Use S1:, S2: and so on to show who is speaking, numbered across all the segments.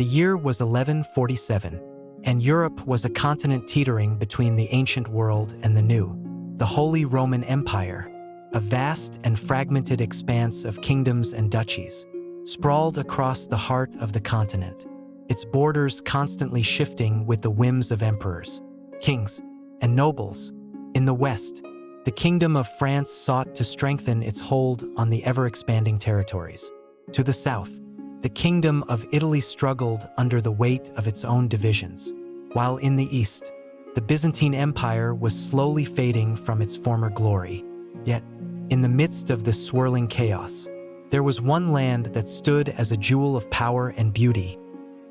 S1: The year was 1147, and Europe was a continent teetering between the ancient world and the new. The Holy Roman Empire, a vast and fragmented expanse of kingdoms and duchies, sprawled across the heart of the continent, its borders constantly shifting with the whims of emperors, kings, and nobles. In the west, the Kingdom of France sought to strengthen its hold on the ever-expanding territories. To the south, the Kingdom of Italy struggled under the weight of its own divisions, while in the east, the Byzantine Empire was slowly fading from its former glory. Yet, in the midst of this swirling chaos, there was one land that stood as a jewel of power and beauty: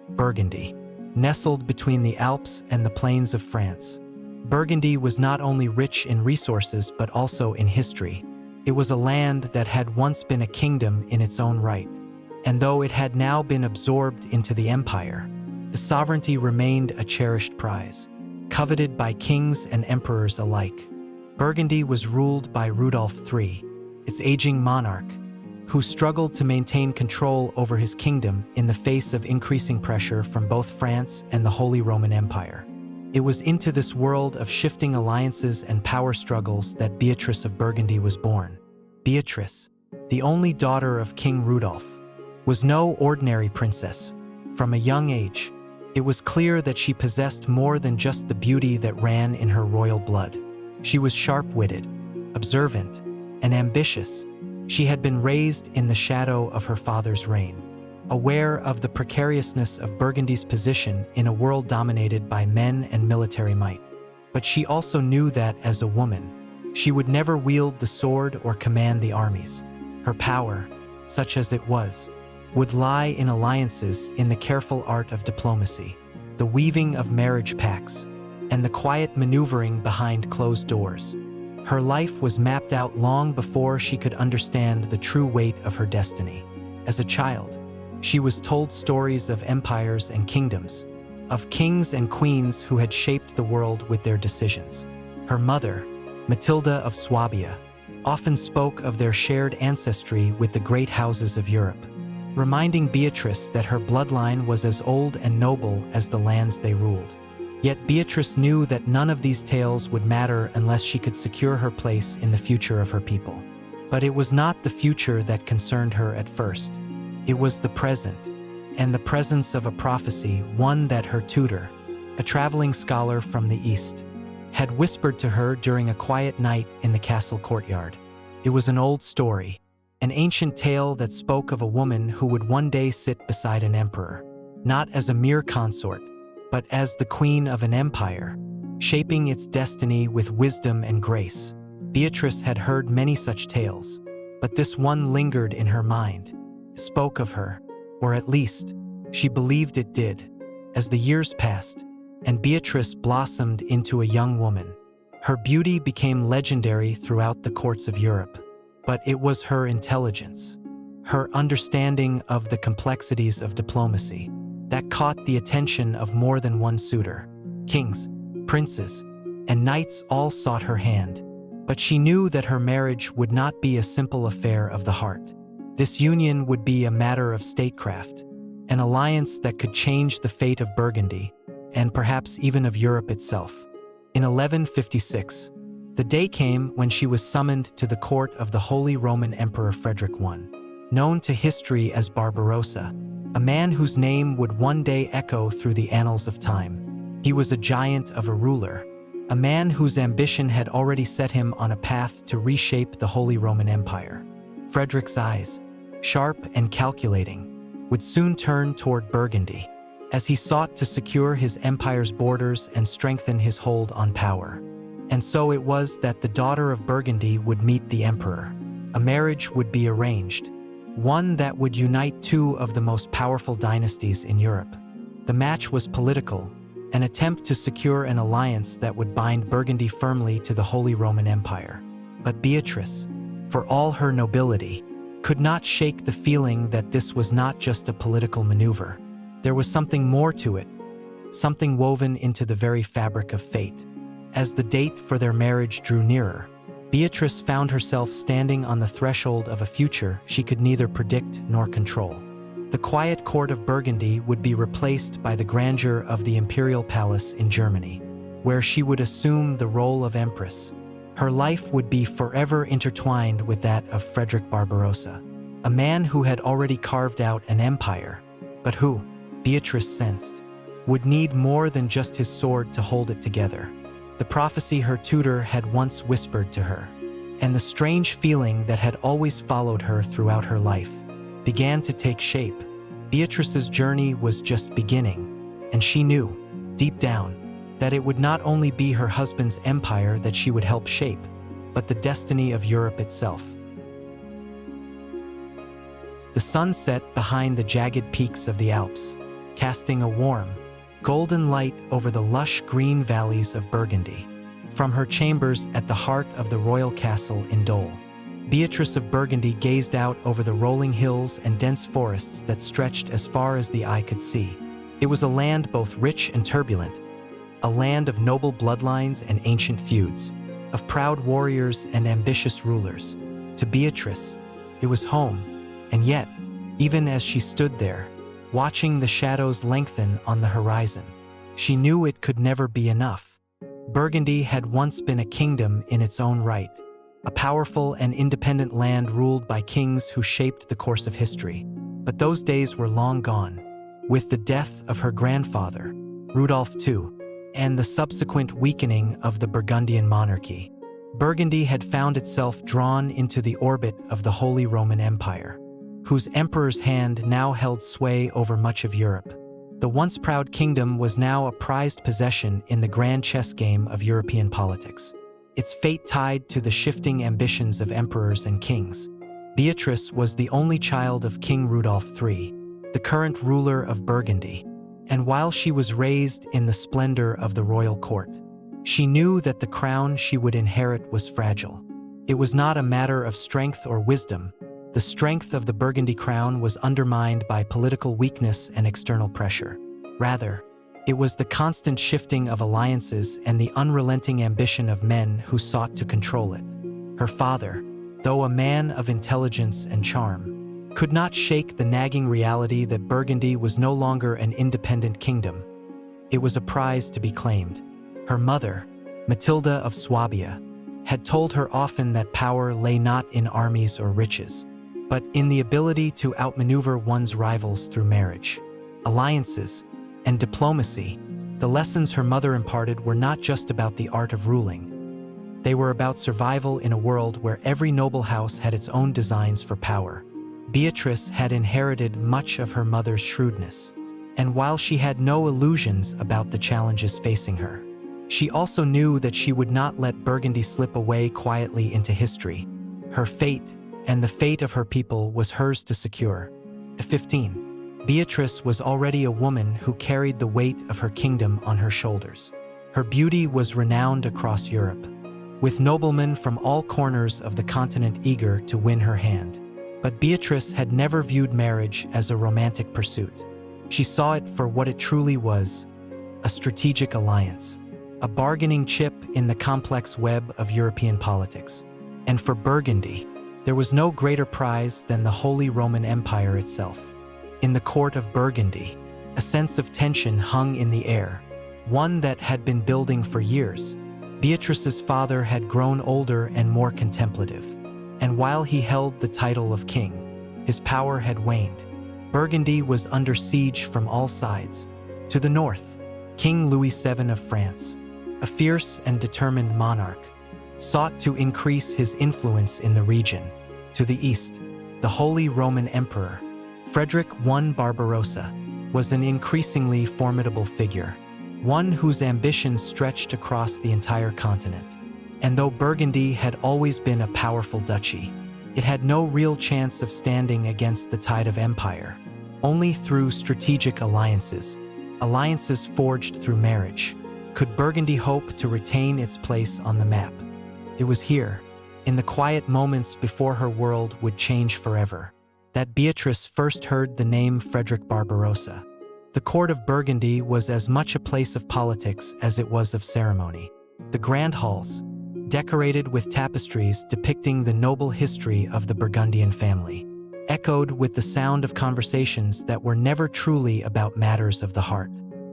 S1: Burgundy. Nestled between the Alps and the plains of France, Burgundy was not only rich in resources but also in history. It was a land that had once been a kingdom in its own right, and though it had now been absorbed into the empire, the sovereignty remained a cherished prize, coveted by kings and emperors alike. Burgundy was ruled by Rudolph III, its aging monarch, who struggled to maintain control over his kingdom in the face of increasing pressure from both France and the Holy Roman Empire. It was into this world of shifting alliances and power struggles that Beatrice of Burgundy was born. Beatrice, the only daughter of King Rudolph, was no ordinary princess. From a young age, it was clear that she possessed more than just the beauty that ran in her royal blood. She was sharp-witted, observant, and ambitious. She had been raised in the shadow of her father's reign, aware of the precariousness of Burgundy's position in a world dominated by men and military might. But she also knew that, as a woman, she would never wield the sword or command the armies. Her power, such as it was, would lie in alliances, in the careful art of diplomacy, the weaving of marriage pacts, and the quiet maneuvering behind closed doors. Her life was mapped out long before she could understand the true weight of her destiny. As a child, she was told stories of empires and kingdoms, of kings and queens who had shaped the world with their decisions. Her mother, Matilda of Swabia, often spoke of their shared ancestry with the great houses of Europe, reminding Beatrice that her bloodline was as old and noble as the lands they ruled. Yet Beatrice knew that none of these tales would matter unless she could secure her place in the future of her people. But it was not the future that concerned her at first. It was the present, and the presence of a prophecy, one that her tutor, a traveling scholar from the East, had whispered to her during a quiet night in the castle courtyard. It was an old story, an ancient tale that spoke of a woman who would one day sit beside an emperor, not as a mere consort, but as the queen of an empire, shaping its destiny with wisdom and grace. Beatrice had heard many such tales, but this one lingered in her mind, spoke of her, or at least, she believed it did. As the years passed, and Beatrice blossomed into a young woman, her beauty became legendary throughout the courts of Europe. But it was her intelligence, her understanding of the complexities of diplomacy, that caught the attention of more than one suitor. Kings, princes, and knights all sought her hand, but she knew that her marriage would not be a simple affair of the heart. This union would be a matter of statecraft, an alliance that could change the fate of Burgundy, and perhaps even of Europe itself. In 1156, the day came when she was summoned to the court of the Holy Roman Emperor Frederick I, known to history as Barbarossa, a man whose name would one day echo through the annals of time. He was a giant of a ruler, a man whose ambition had already set him on a path to reshape the Holy Roman Empire. Frederick's eyes, sharp and calculating, would soon turn toward Burgundy, as he sought to secure his empire's borders and strengthen his hold on power. And so it was that the daughter of Burgundy would meet the emperor. A marriage would be arranged, one that would unite two of the most powerful dynasties in Europe. The match was political, an attempt to secure an alliance that would bind Burgundy firmly to the Holy Roman Empire. But Beatrice, for all her nobility, could not shake the feeling that this was not just a political maneuver. There was something more to it, something woven into the very fabric of fate. As the date for their marriage drew nearer, Beatrice found herself standing on the threshold of a future she could neither predict nor control. The quiet court of Burgundy would be replaced by the grandeur of the imperial palace in Germany, where she would assume the role of Empress. Her life would be forever intertwined with that of Frederick Barbarossa, a man who had already carved out an empire, but who, Beatrice sensed, would need more than just his sword to hold it together. The prophecy her tutor had once whispered to her, and the strange feeling that had always followed her throughout her life, began to take shape. Beatrice's journey was just beginning, and she knew, deep down, that it would not only be her husband's empire that she would help shape, but the destiny of Europe itself. The sun set behind the jagged peaks of the Alps, casting a warm, golden light over the lush green valleys of Burgundy. From her chambers at the heart of the royal castle in Dole, Beatrice of Burgundy gazed out over the rolling hills and dense forests that stretched as far as the eye could see. It was a land both rich and turbulent, a land of noble bloodlines and ancient feuds, of proud warriors and ambitious rulers. To Beatrice, it was home, and yet, even as she stood there, watching the shadows lengthen on the horizon, she knew it could never be enough. Burgundy had once been a kingdom in its own right, a powerful and independent land ruled by kings who shaped the course of history. But those days were long gone. With the death of her grandfather, Rudolph II, and the subsequent weakening of the Burgundian monarchy, Burgundy had found itself drawn into the orbit of the Holy Roman Empire, whose emperor's hand now held sway over much of Europe. The once proud kingdom was now a prized possession in the grand chess game of European politics, its fate tied to the shifting ambitions of emperors and kings. Beatrice was the only child of King Rudolph III, the current ruler of Burgundy, and while she was raised in the splendor of the royal court, she knew that the crown she would inherit was fragile. It was not a matter of strength or wisdom. The strength of the Burgundy crown was undermined by political weakness and external pressure. Rather, it was the constant shifting of alliances and the unrelenting ambition of men who sought to control it. Her father, though a man of intelligence and charm, could not shake the nagging reality that Burgundy was no longer an independent kingdom. It was a prize to be claimed. Her mother, Matilda of Swabia, had told her often that power lay not in armies or riches, but in the ability to outmaneuver one's rivals through marriage, alliances, and diplomacy. The lessons her mother imparted were not just about the art of ruling. They were about survival in a world where every noble house had its own designs for power. Beatrice had inherited much of her mother's shrewdness, and while she had no illusions about the challenges facing her, she also knew that she would not let Burgundy slip away quietly into history. Her fate, and the fate of her people, was hers to secure. At 15, Beatrice was already a woman who carried the weight of her kingdom on her shoulders. Her beauty was renowned across Europe, with noblemen from all corners of the continent eager to win her hand. But Beatrice had never viewed marriage as a romantic pursuit. She saw it for what it truly was, a strategic alliance, a bargaining chip in the complex web of European politics. And for Burgundy, there was no greater prize than the Holy Roman Empire itself. In the court of Burgundy, a sense of tension hung in the air, one that had been building for years. Beatrice's father had grown older and more contemplative, and while he held the title of king, his power had waned. Burgundy was under siege from all sides. To the north, King Louis VII of France, a fierce and determined monarch, sought to increase his influence in the region. To the east, the Holy Roman Emperor, Frederick I Barbarossa, was an increasingly formidable figure, one whose ambitions stretched across the entire continent. And though Burgundy had always been a powerful duchy, it had no real chance of standing against the tide of empire. Only through strategic alliances forged through marriage, could Burgundy hope to retain its place on the map. It was here, in the quiet moments before her world would change forever, that Beatrice first heard the name Frederick Barbarossa. The court of Burgundy was as much a place of politics as it was of ceremony. The grand halls, decorated with tapestries depicting the noble history of the Burgundian family, echoed with the sound of conversations that were never truly about matters of the heart.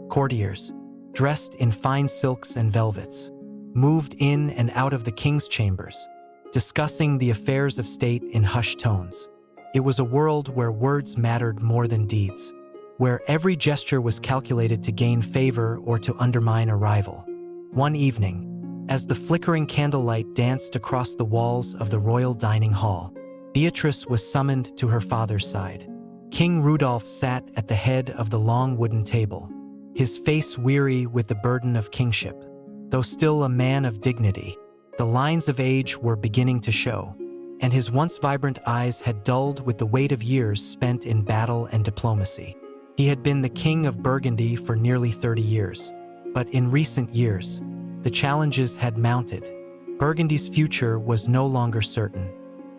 S1: Courtiers, dressed in fine silks and velvets, moved in and out of the king's chambers, discussing the affairs of state in hushed tones. It was a world where words mattered more than deeds, where every gesture was calculated to gain favor or to undermine a rival. One evening, as the flickering candlelight danced across the walls of the royal dining hall, Beatrice was summoned to her father's side. King Rudolph sat at the head of the long wooden table, his face weary with the burden of kingship. Though still a man of dignity, the lines of age were beginning to show, and his once vibrant eyes had dulled with the weight of years spent in battle and diplomacy. He had been the King of Burgundy for nearly 30 years, but in recent years, the challenges had mounted. Burgundy's future was no longer certain.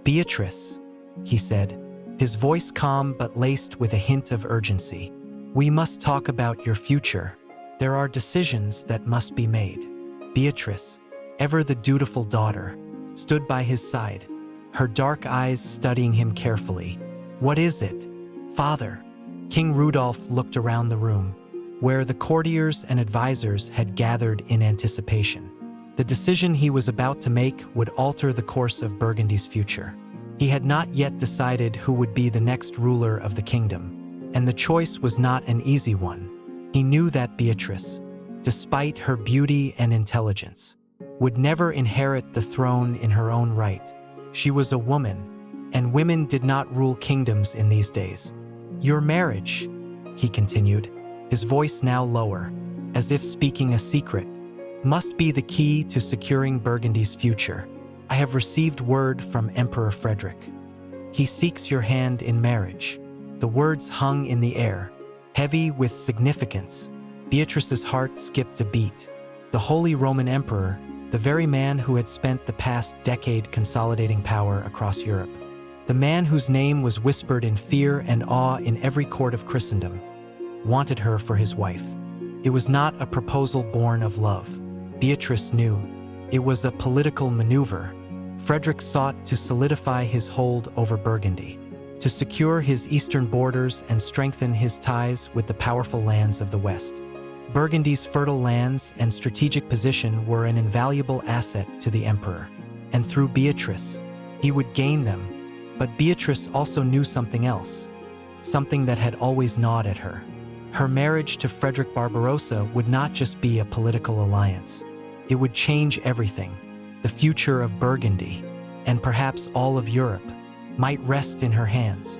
S1: "Beatrice," he said, his voice calm but laced with a hint of urgency, "we must talk about your future. There are decisions that must be made." Beatrice, ever the dutiful daughter, stood by his side, her dark eyes studying him carefully. "What is it, father?" King Rudolph looked around the room, where the courtiers and advisors had gathered in anticipation. The decision he was about to make would alter the course of Burgundy's future. He had not yet decided who would be the next ruler of the kingdom, and the choice was not an easy one. He knew that Beatrice, despite her beauty and intelligence, would never inherit the throne in her own right. She was a woman, and women did not rule kingdoms in these days. "Your marriage," he continued, his voice now lower, as if speaking a secret, "must be the key to securing Burgundy's future. I have received word from Emperor Frederick. He seeks your hand in marriage." The words hung in the air, heavy with significance. Beatrice's heart skipped a beat. The Holy Roman Emperor, the very man who had spent the past decade consolidating power across Europe. The man whose name was whispered in fear and awe in every court of Christendom, wanted her for his wife. It was not a proposal born of love. Beatrice knew. It was a political maneuver. Frederick sought to solidify his hold over Burgundy, to secure his eastern borders and strengthen his ties with the powerful lands of the West. Burgundy's fertile lands and strategic position were an invaluable asset to the emperor, and through Beatrice, he would gain them. But Beatrice also knew something else, something that had always gnawed at her. Her marriage to Frederick Barbarossa would not just be a political alliance. It would change everything. The future of Burgundy, and perhaps all of Europe, might rest in her hands.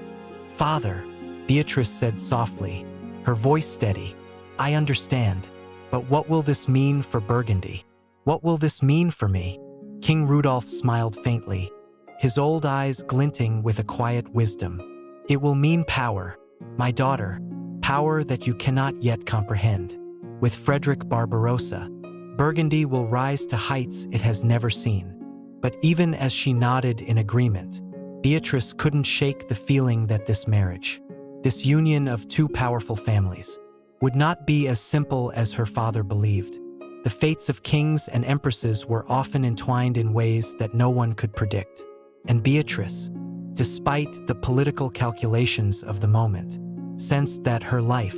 S1: "Father," Beatrice said softly, her voice steady, "I understand, but what will this mean for Burgundy? What will this mean for me?" King Rudolph smiled faintly, his old eyes glinting with a quiet wisdom. "It will mean power, my daughter, power that you cannot yet comprehend. With Frederick Barbarossa, Burgundy will rise to heights it has never seen." But even as she nodded in agreement, Beatrice couldn't shake the feeling that this marriage, this union of two powerful families, would not be as simple as her father believed. The fates of kings and empresses were often entwined in ways that no one could predict. And Beatrice, despite the political calculations of the moment, sensed that her life,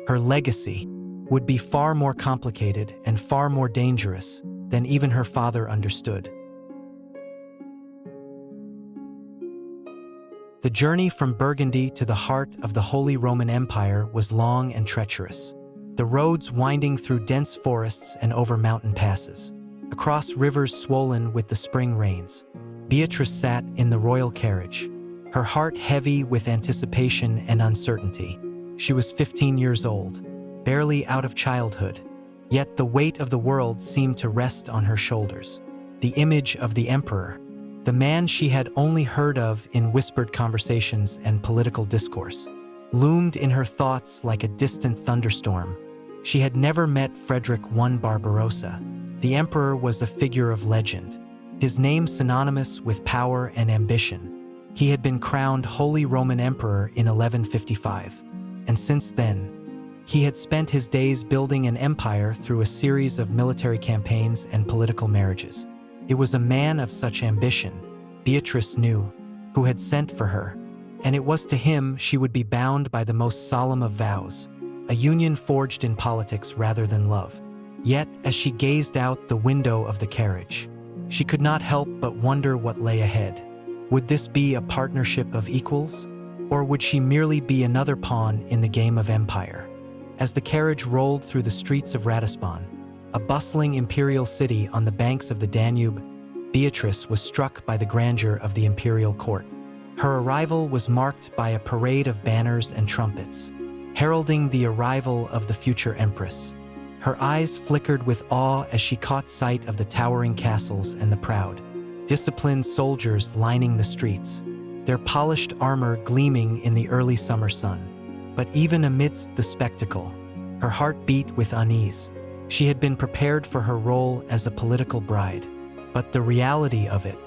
S1: her legacy, would be far more complicated and far more dangerous than even her father understood. The journey from Burgundy to the heart of the Holy Roman Empire was long and treacherous, the roads winding through dense forests and over mountain passes, across rivers swollen with the spring rains. Beatrice sat in the royal carriage, her heart heavy with anticipation and uncertainty. She was 15 years old, barely out of childhood, yet the weight of the world seemed to rest on her shoulders. The image of the emperor, the man she had only heard of in whispered conversations and political discourse, loomed in her thoughts like a distant thunderstorm. She had never met Frederick I Barbarossa. The emperor was a figure of legend, his name synonymous with power and ambition. He had been crowned Holy Roman Emperor in 1155, and since then, he had spent his days building an empire through a series of military campaigns and political marriages. It was a man of such ambition, Beatrice knew, who had sent for her. and it was to him she would be bound by the most solemn of vows, a union forged in politics rather than love. Yet, as she gazed out the window of the carriage, she could not help but wonder what lay ahead. Would this be a partnership of equals, or would she merely be another pawn in the game of empire? As the carriage rolled through the streets of Ratisbon, a bustling imperial city on the banks of the Danube, Beatrice was struck by the grandeur of the imperial court. Her arrival was marked by a parade of banners and trumpets, heralding the arrival of the future empress. Her eyes flickered with awe as she caught sight of the towering castles and the proud, disciplined soldiers lining the streets, their polished armor gleaming in the early summer sun. But even amidst the spectacle, her heart beat with unease. She had been prepared for her role as a political bride, but the reality of it,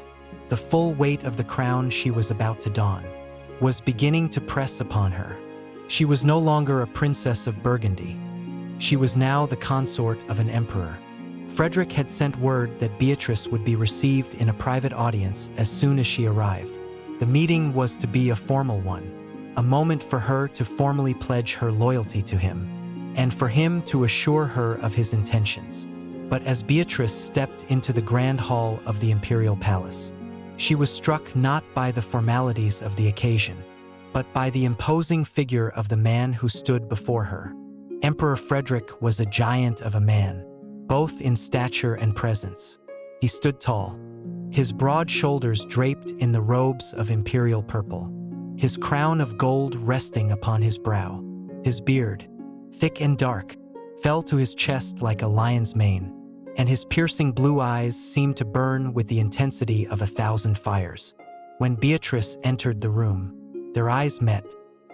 S1: the full weight of the crown she was about to don, was beginning to press upon her. She was no longer a princess of Burgundy. She was now the consort of an emperor. Frederick had sent word that Beatrice would be received in a private audience as soon as she arrived. The meeting was to be a formal one, a moment for her to formally pledge her loyalty to him, and for him to assure her of his intentions. But as Beatrice stepped into the grand hall of the imperial palace, she was struck not by the formalities of the occasion, but by the imposing figure of the man who stood before her. Emperor Frederick was a giant of a man, both in stature and presence. He stood tall, his broad shoulders draped in the robes of imperial purple, his crown of gold resting upon his brow. His beard, thick and dark, fell to his chest like a lion's mane, and his piercing blue eyes seemed to burn with the intensity of 1,000 fires. When Beatrice entered the room, their eyes met,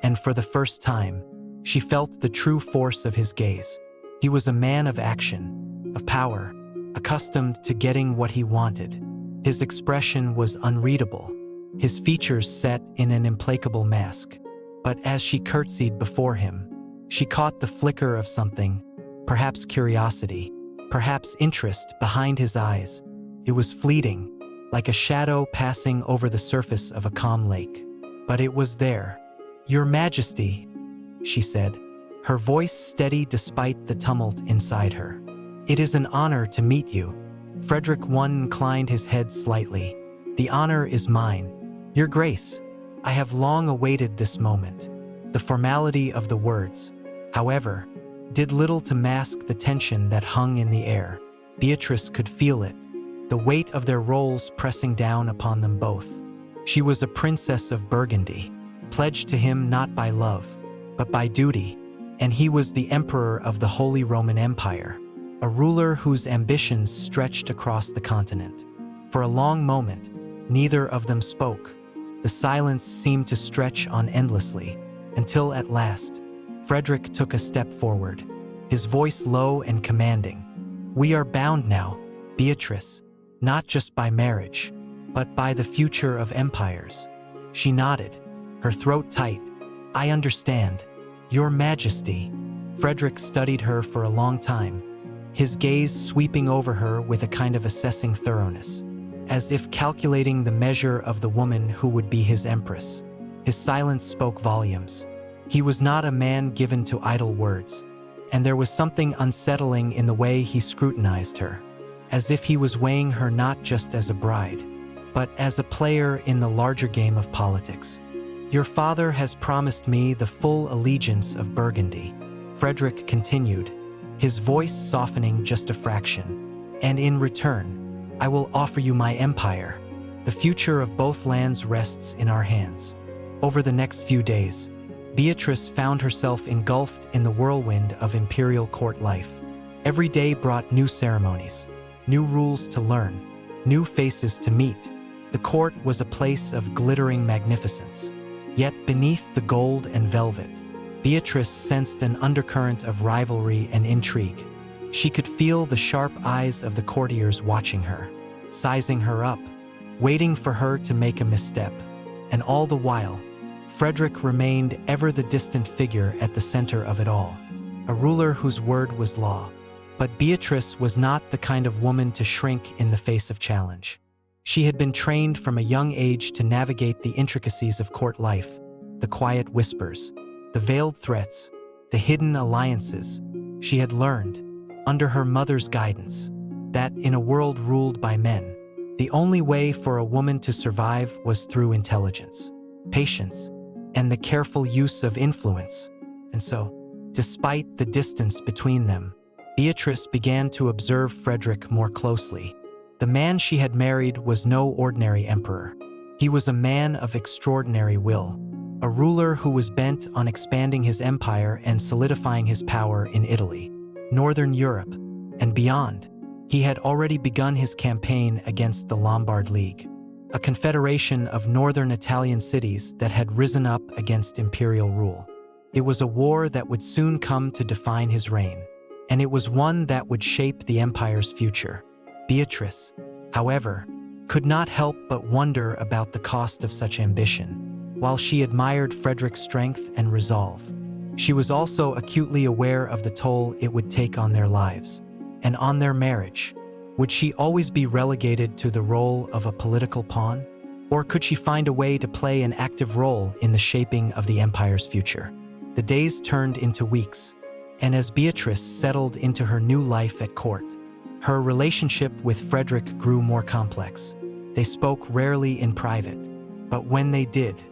S1: and for the first time, she felt the true force of his gaze. He was a man of action, of power, accustomed to getting what he wanted. His expression was unreadable, his features set in an implacable mask. But as she curtsied before him, she caught the flicker of something, perhaps curiosity, perhaps interest behind his eyes. It was fleeting, like a shadow passing over the surface of a calm lake. But it was there. "Your Majesty," she said, her voice steady despite the tumult inside her. "It is an honor to meet you." Frederick I inclined his head slightly. "The honor is mine, Your Grace. I have long awaited this moment." The formality of the words, however, did little to mask the tension that hung in the air. Beatrice could feel it, the weight of their roles pressing down upon them both. She was a princess of Burgundy, pledged to him not by love, but by duty, and he was the emperor of the Holy Roman Empire, a ruler whose ambitions stretched across the continent. For a long moment, neither of them spoke. The silence seemed to stretch on endlessly, until at last, Frederick took a step forward, his voice low and commanding. "We are bound now, Beatrice, not just by marriage, but by the future of empires." She nodded, her throat tight. "I understand, Your Majesty." Frederick studied her for a long time, his gaze sweeping over her with a kind of assessing thoroughness, as if calculating the measure of the woman who would be his empress. His silence spoke volumes. He was not a man given to idle words, and there was something unsettling in the way he scrutinized her, as if he was weighing her not just as a bride, but as a player in the larger game of politics. "Your father has promised me the full allegiance of Burgundy," Frederick continued, his voice softening just a fraction. "And in return, I will offer you my empire. The future of both lands rests in our hands." Over the next few days, Beatrice found herself engulfed in the whirlwind of imperial court life. Every day brought new ceremonies, new rules to learn, new faces to meet. The court was a place of glittering magnificence. Yet beneath the gold and velvet, Beatrice sensed an undercurrent of rivalry and intrigue. She could feel the sharp eyes of the courtiers watching her, sizing her up, waiting for her to make a misstep. And all the while, Frederick remained ever the distant figure at the center of it all, a ruler whose word was law. But Beatrice was not the kind of woman to shrink in the face of challenge. She had been trained from a young age to navigate the intricacies of court life, the quiet whispers, the veiled threats, the hidden alliances. She had learned, under her mother's guidance, that in a world ruled by men, the only way for a woman to survive was through intelligence, patience, and the careful use of influence. And so, despite the distance between them, Beatrice began to observe Frederick more closely. The man she had married was no ordinary emperor. He was a man of extraordinary will, a ruler who was bent on expanding his empire and solidifying his power in Italy, Northern Europe, and beyond. He had already begun his campaign against the Lombard League, a confederation of northern Italian cities that had risen up against imperial rule. It was a war that would soon come to define his reign, and it was one that would shape the empire's future. Beatrice, however, could not help but wonder about the cost of such ambition. While she admired Frederick's strength and resolve, she was also acutely aware of the toll it would take on their lives and on their marriage. Would she always be relegated to the role of a political pawn? Or could she find a way to play an active role in the shaping of the empire's future? The days turned into weeks, and as Beatrice settled into her new life at court, her relationship with Frederick grew more complex. They spoke rarely in private, but when they did,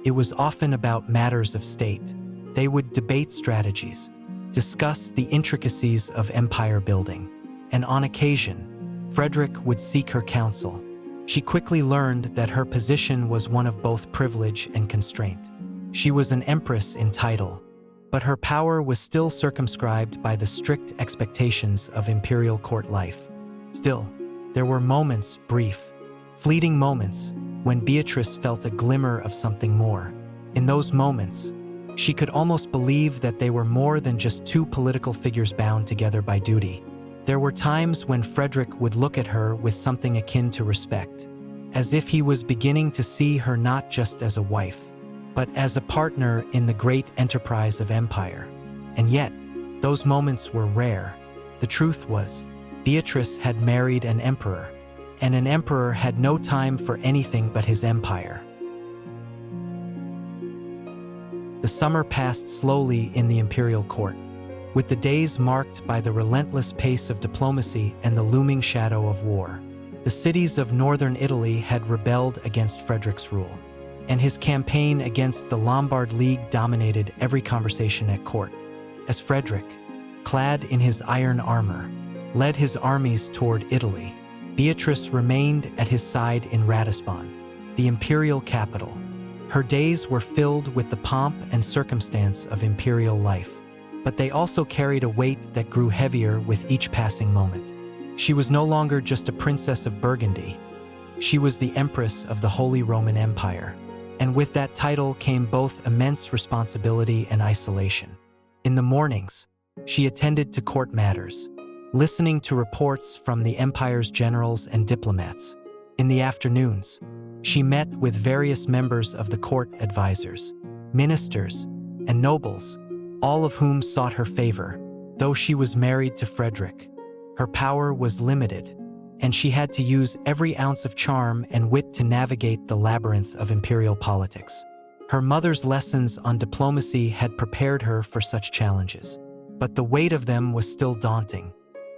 S1: it was often about matters of state. They would debate strategies, discuss the intricacies of empire building, and on occasion, Frederick would seek her counsel. She quickly learned that her position was one of both privilege and constraint. She was an empress in title, but her power was still circumscribed by the strict expectations of imperial court life. Still, there were moments, brief, fleeting moments, when Beatrice felt a glimmer of something more. In those moments, she could almost believe that they were more than just two political figures bound together by duty. There were times when Frederick would look at her with something akin to respect, as if he was beginning to see her not just as a wife, but as a partner in the great enterprise of empire. And yet, those moments were rare. The truth was, Beatrice had married an emperor, and an emperor had no time for anything but his empire. The summer passed slowly in the imperial court, with the days marked by the relentless pace of diplomacy and the looming shadow of war. The cities of northern Italy had rebelled against Frederick's rule, and his campaign against the Lombard League dominated every conversation at court. As Frederick, clad in his iron armor, led his armies toward Italy, Beatrice remained at his side in Ratisbon, the imperial capital. Her days were filled with the pomp and circumstance of imperial life, but they also carried a weight that grew heavier with each passing moment. She was no longer just a princess of Burgundy. She was the Empress of the Holy Roman Empire, and with that title came both immense responsibility and isolation. In the mornings, she attended to court matters, listening to reports from the empire's generals and diplomats. In the afternoons, she met with various members of the court advisors, ministers, and nobles, all of whom sought her favor. Though she was married to Frederick, her power was limited, and she had to use every ounce of charm and wit to navigate the labyrinth of imperial politics. Her mother's lessons on diplomacy had prepared her for such challenges, but the weight of them was still daunting.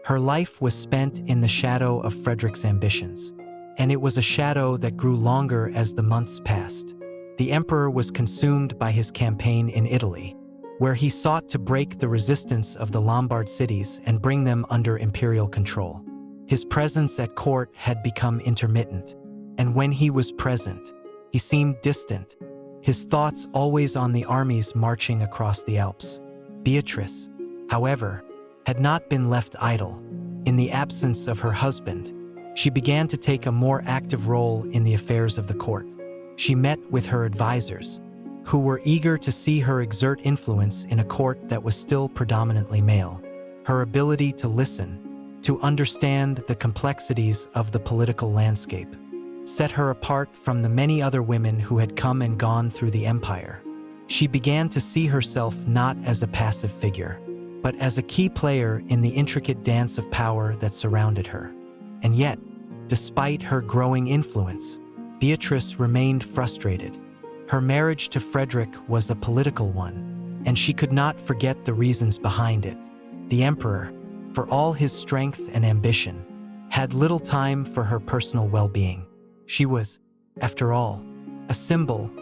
S1: Her life was spent in the shadow of Frederick's ambitions, and it was a shadow that grew longer as the months passed. The emperor was consumed by his campaign in Italy, where he sought to break the resistance of the Lombard cities and bring them under imperial control. His presence at court had become intermittent, and when he was present, he seemed distant, his thoughts always on the armies marching across the Alps. Beatrice, however, had not been left idle. In the absence of her husband, she began to take a more active role in the affairs of the court. She met with her advisors, who were eager to see her exert influence in a court that was still predominantly male. Her ability to listen, to understand the complexities of the political landscape, set her apart from the many other women who had come and gone through the empire. She began to see herself not as a passive figure, but as a key player in the intricate dance of power that surrounded her. And yet, despite her growing influence, Beatrice remained frustrated. Her marriage to Frederick was a political one, and she could not forget the reasons behind it. The emperor, for all his strength and ambition, had little time for her personal well-being. She was, after all, a symbol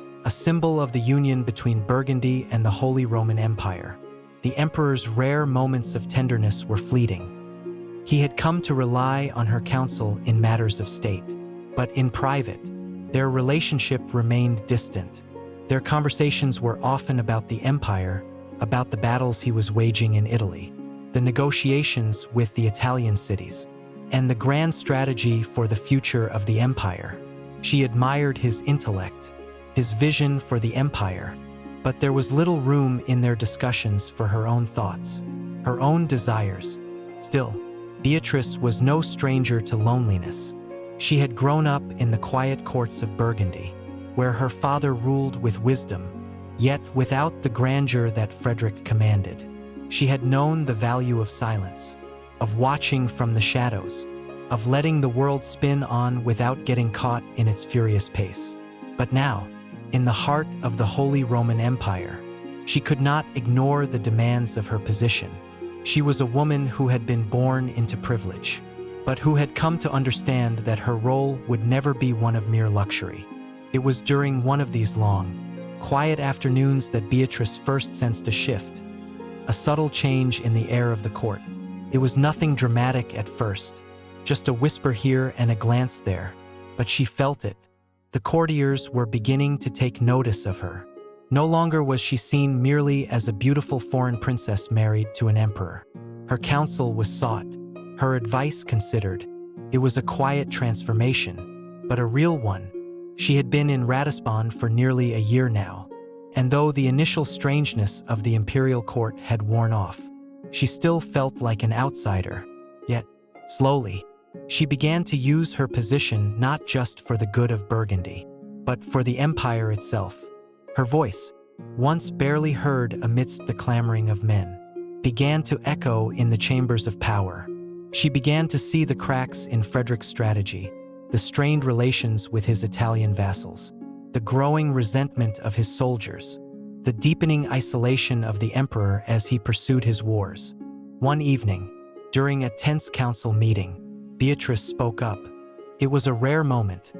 S1: of the union between Burgundy and the Holy Roman Empire. The emperor's rare moments of tenderness were fleeting. He had come to rely on her counsel in matters of state, but in private, their relationship remained distant. Their conversations were often about the empire, about the battles he was waging in Italy, the negotiations with the Italian cities, and the grand strategy for the future of the empire. She admired his intellect, his vision for the empire, but there was little room in their discussions for her own thoughts, her own desires. Still, Beatrice was no stranger to loneliness. She had grown up in the quiet courts of Burgundy, where her father ruled with wisdom, yet without the grandeur that Frederick commanded. She had known the value of silence, of watching from the shadows, of letting the world spin on without getting caught in its furious pace. But now, in the heart of the Holy Roman Empire, she could not ignore the demands of her position. She was a woman who had been born into privilege, but who had come to understand that her role would never be one of mere luxury. It was during one of these long, quiet afternoons that Beatrice first sensed a shift, a subtle change in the air of the court. It was nothing dramatic at first, just a whisper here and a glance there, but she felt it. The courtiers were beginning to take notice of her. No longer was she seen merely as a beautiful foreign princess married to an emperor. Her counsel was sought, her advice considered. It was a quiet transformation, but a real one. She had been in Ratisbon for nearly a year now, and though the initial strangeness of the imperial court had worn off, she still felt like an outsider. Yet, slowly, she began to use her position not just for the good of Burgundy, but for the empire itself. Her voice, once barely heard amidst the clamoring of men, began to echo in the chambers of power. She began to see the cracks in Frederick's strategy, the strained relations with his Italian vassals, the growing resentment of his soldiers, the deepening isolation of the emperor as he pursued his wars. One evening, during a tense council meeting, Beatrice spoke up. It was a rare moment.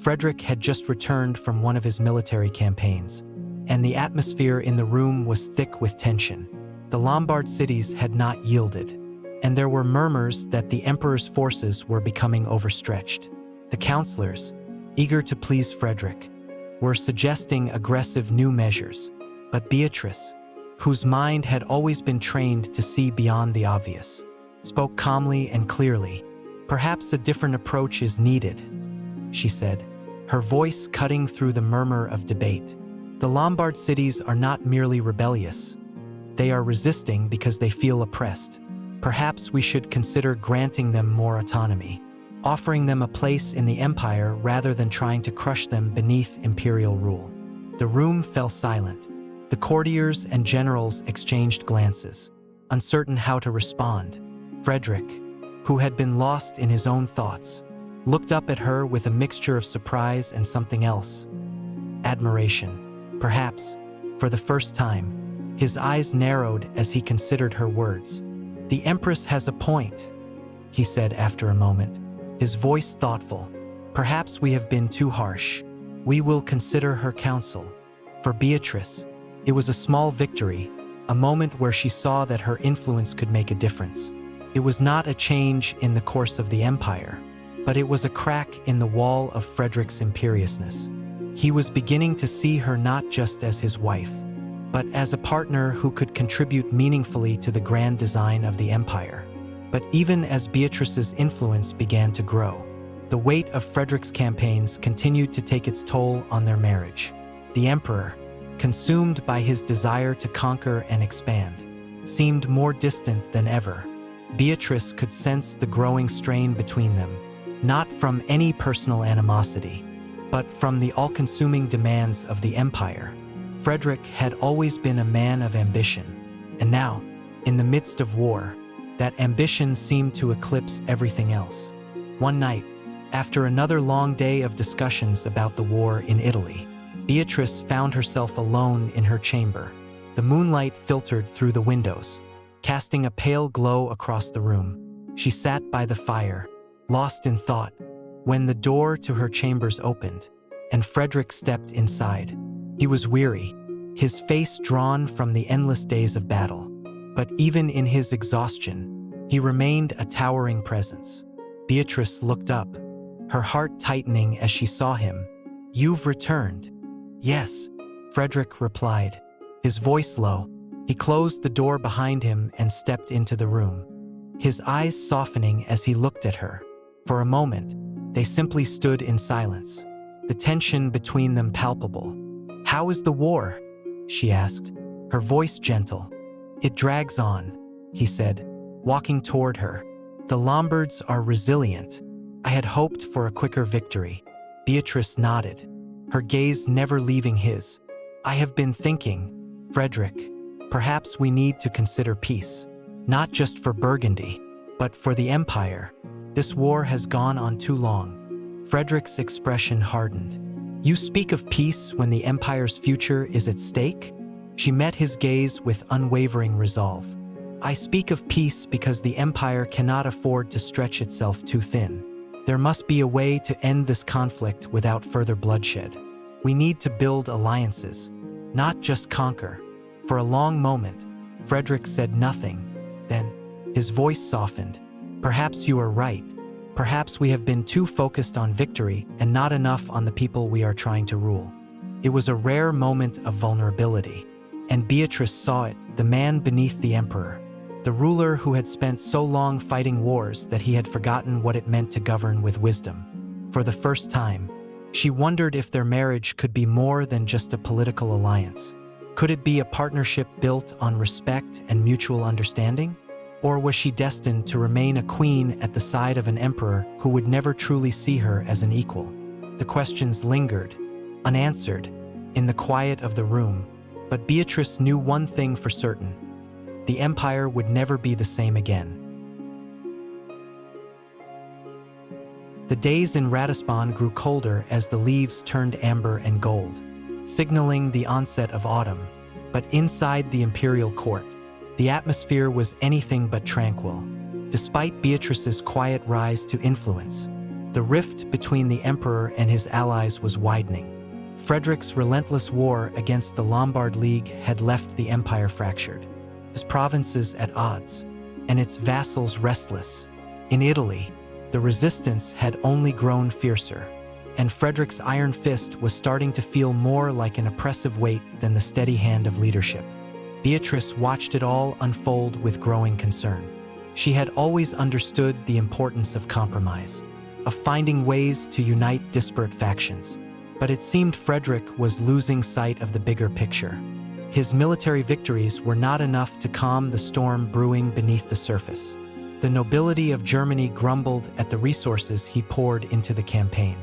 S1: Frederick had just returned from one of his military campaigns, and the atmosphere in the room was thick with tension. The Lombard cities had not yielded, and there were murmurs that the emperor's forces were becoming overstretched. The councillors, eager to please Frederick, were suggesting aggressive new measures, but Beatrice, whose mind had always been trained to see beyond the obvious, spoke calmly and clearly. "Perhaps a different approach is needed," she said, her voice cutting through the murmur of debate. "The Lombard cities are not merely rebellious. They are resisting because they feel oppressed. Perhaps we should consider granting them more autonomy, offering them a place in the empire rather than trying to crush them beneath imperial rule." The room fell silent. The courtiers and generals exchanged glances, uncertain how to respond. Frederick, who had been lost in his own thoughts, looked up at her with a mixture of surprise and something else. Admiration. Perhaps, for the first time, his eyes narrowed as he considered her words. "The Empress has a point," he said after a moment, his voice thoughtful. "Perhaps we have been too harsh. We will consider her counsel." For Beatrice, it was a small victory, a moment where she saw that her influence could make a difference. It was not a change in the course of the empire, but it was a crack in the wall of Frederick's imperiousness. He was beginning to see her not just as his wife, but as a partner who could contribute meaningfully to the grand design of the empire. But even as Beatrice's influence began to grow, the weight of Frederick's campaigns continued to take its toll on their marriage. The emperor, consumed by his desire to conquer and expand, seemed more distant than ever. Beatrice could sense the growing strain between them, not from any personal animosity, but from the all-consuming demands of the empire. Frederick had always been a man of ambition, and now, in the midst of war, that ambition seemed to eclipse everything else. One night, after another long day of discussions about the war in Italy, Beatrice found herself alone in her chamber. The moonlight filtered through the windows, casting a pale glow across the room. She sat by the fire, lost in thought, when the door to her chambers opened, and Frederick stepped inside. He was weary, his face drawn from the endless days of battle. But even in his exhaustion, he remained a towering presence. Beatrice looked up, her heart tightening as she saw him. "You've returned." "Yes," Frederick replied, his voice low. He closed the door behind him and stepped into the room, his eyes softening as he looked at her. For a moment, they simply stood in silence, the tension between them palpable. "How is the war?" she asked, her voice gentle. "It drags on," he said, walking toward her. "The Lombards are resilient. I had hoped for a quicker victory." Beatrice nodded, her gaze never leaving his. "I have been thinking, Frederick, perhaps we need to consider peace, not just for Burgundy, but for the Empire. This war has gone on too long." Frederick's expression hardened. "You speak of peace when the Empire's future is at stake?" She met his gaze with unwavering resolve. "I speak of peace because the Empire cannot afford to stretch itself too thin. There must be a way to end this conflict without further bloodshed. We need to build alliances, not just conquer." For a long moment, Frederick said nothing. Then, his voice softened. "Perhaps you are right. Perhaps we have been too focused on victory and not enough on the people we are trying to rule." It was a rare moment of vulnerability, and Beatrice saw it, the man beneath the emperor, the ruler who had spent so long fighting wars that he had forgotten what it meant to govern with wisdom. For the first time, she wondered if their marriage could be more than just a political alliance. Could it be a partnership built on respect and mutual understanding? Or was she destined to remain a queen at the side of an emperor who would never truly see her as an equal? The questions lingered, unanswered, in the quiet of the room, but Beatrice knew one thing for certain: the Empire would never be the same again. The days in Ratisbon grew colder as the leaves turned amber and gold, signaling the onset of autumn. But inside the imperial court, the atmosphere was anything but tranquil. Despite Beatrice's quiet rise to influence, the rift between the emperor and his allies was widening. Frederick's relentless war against the Lombard League had left the empire fractured, its provinces at odds, and its vassals restless. In Italy, the resistance had only grown fiercer, and Frederick's iron fist was starting to feel more like an oppressive weight than the steady hand of leadership. Beatrice watched it all unfold with growing concern. She had always understood the importance of compromise, of finding ways to unite disparate factions. But it seemed Frederick was losing sight of the bigger picture. His military victories were not enough to calm the storm brewing beneath the surface. The nobility of Germany grumbled at the resources he poured into the campaign,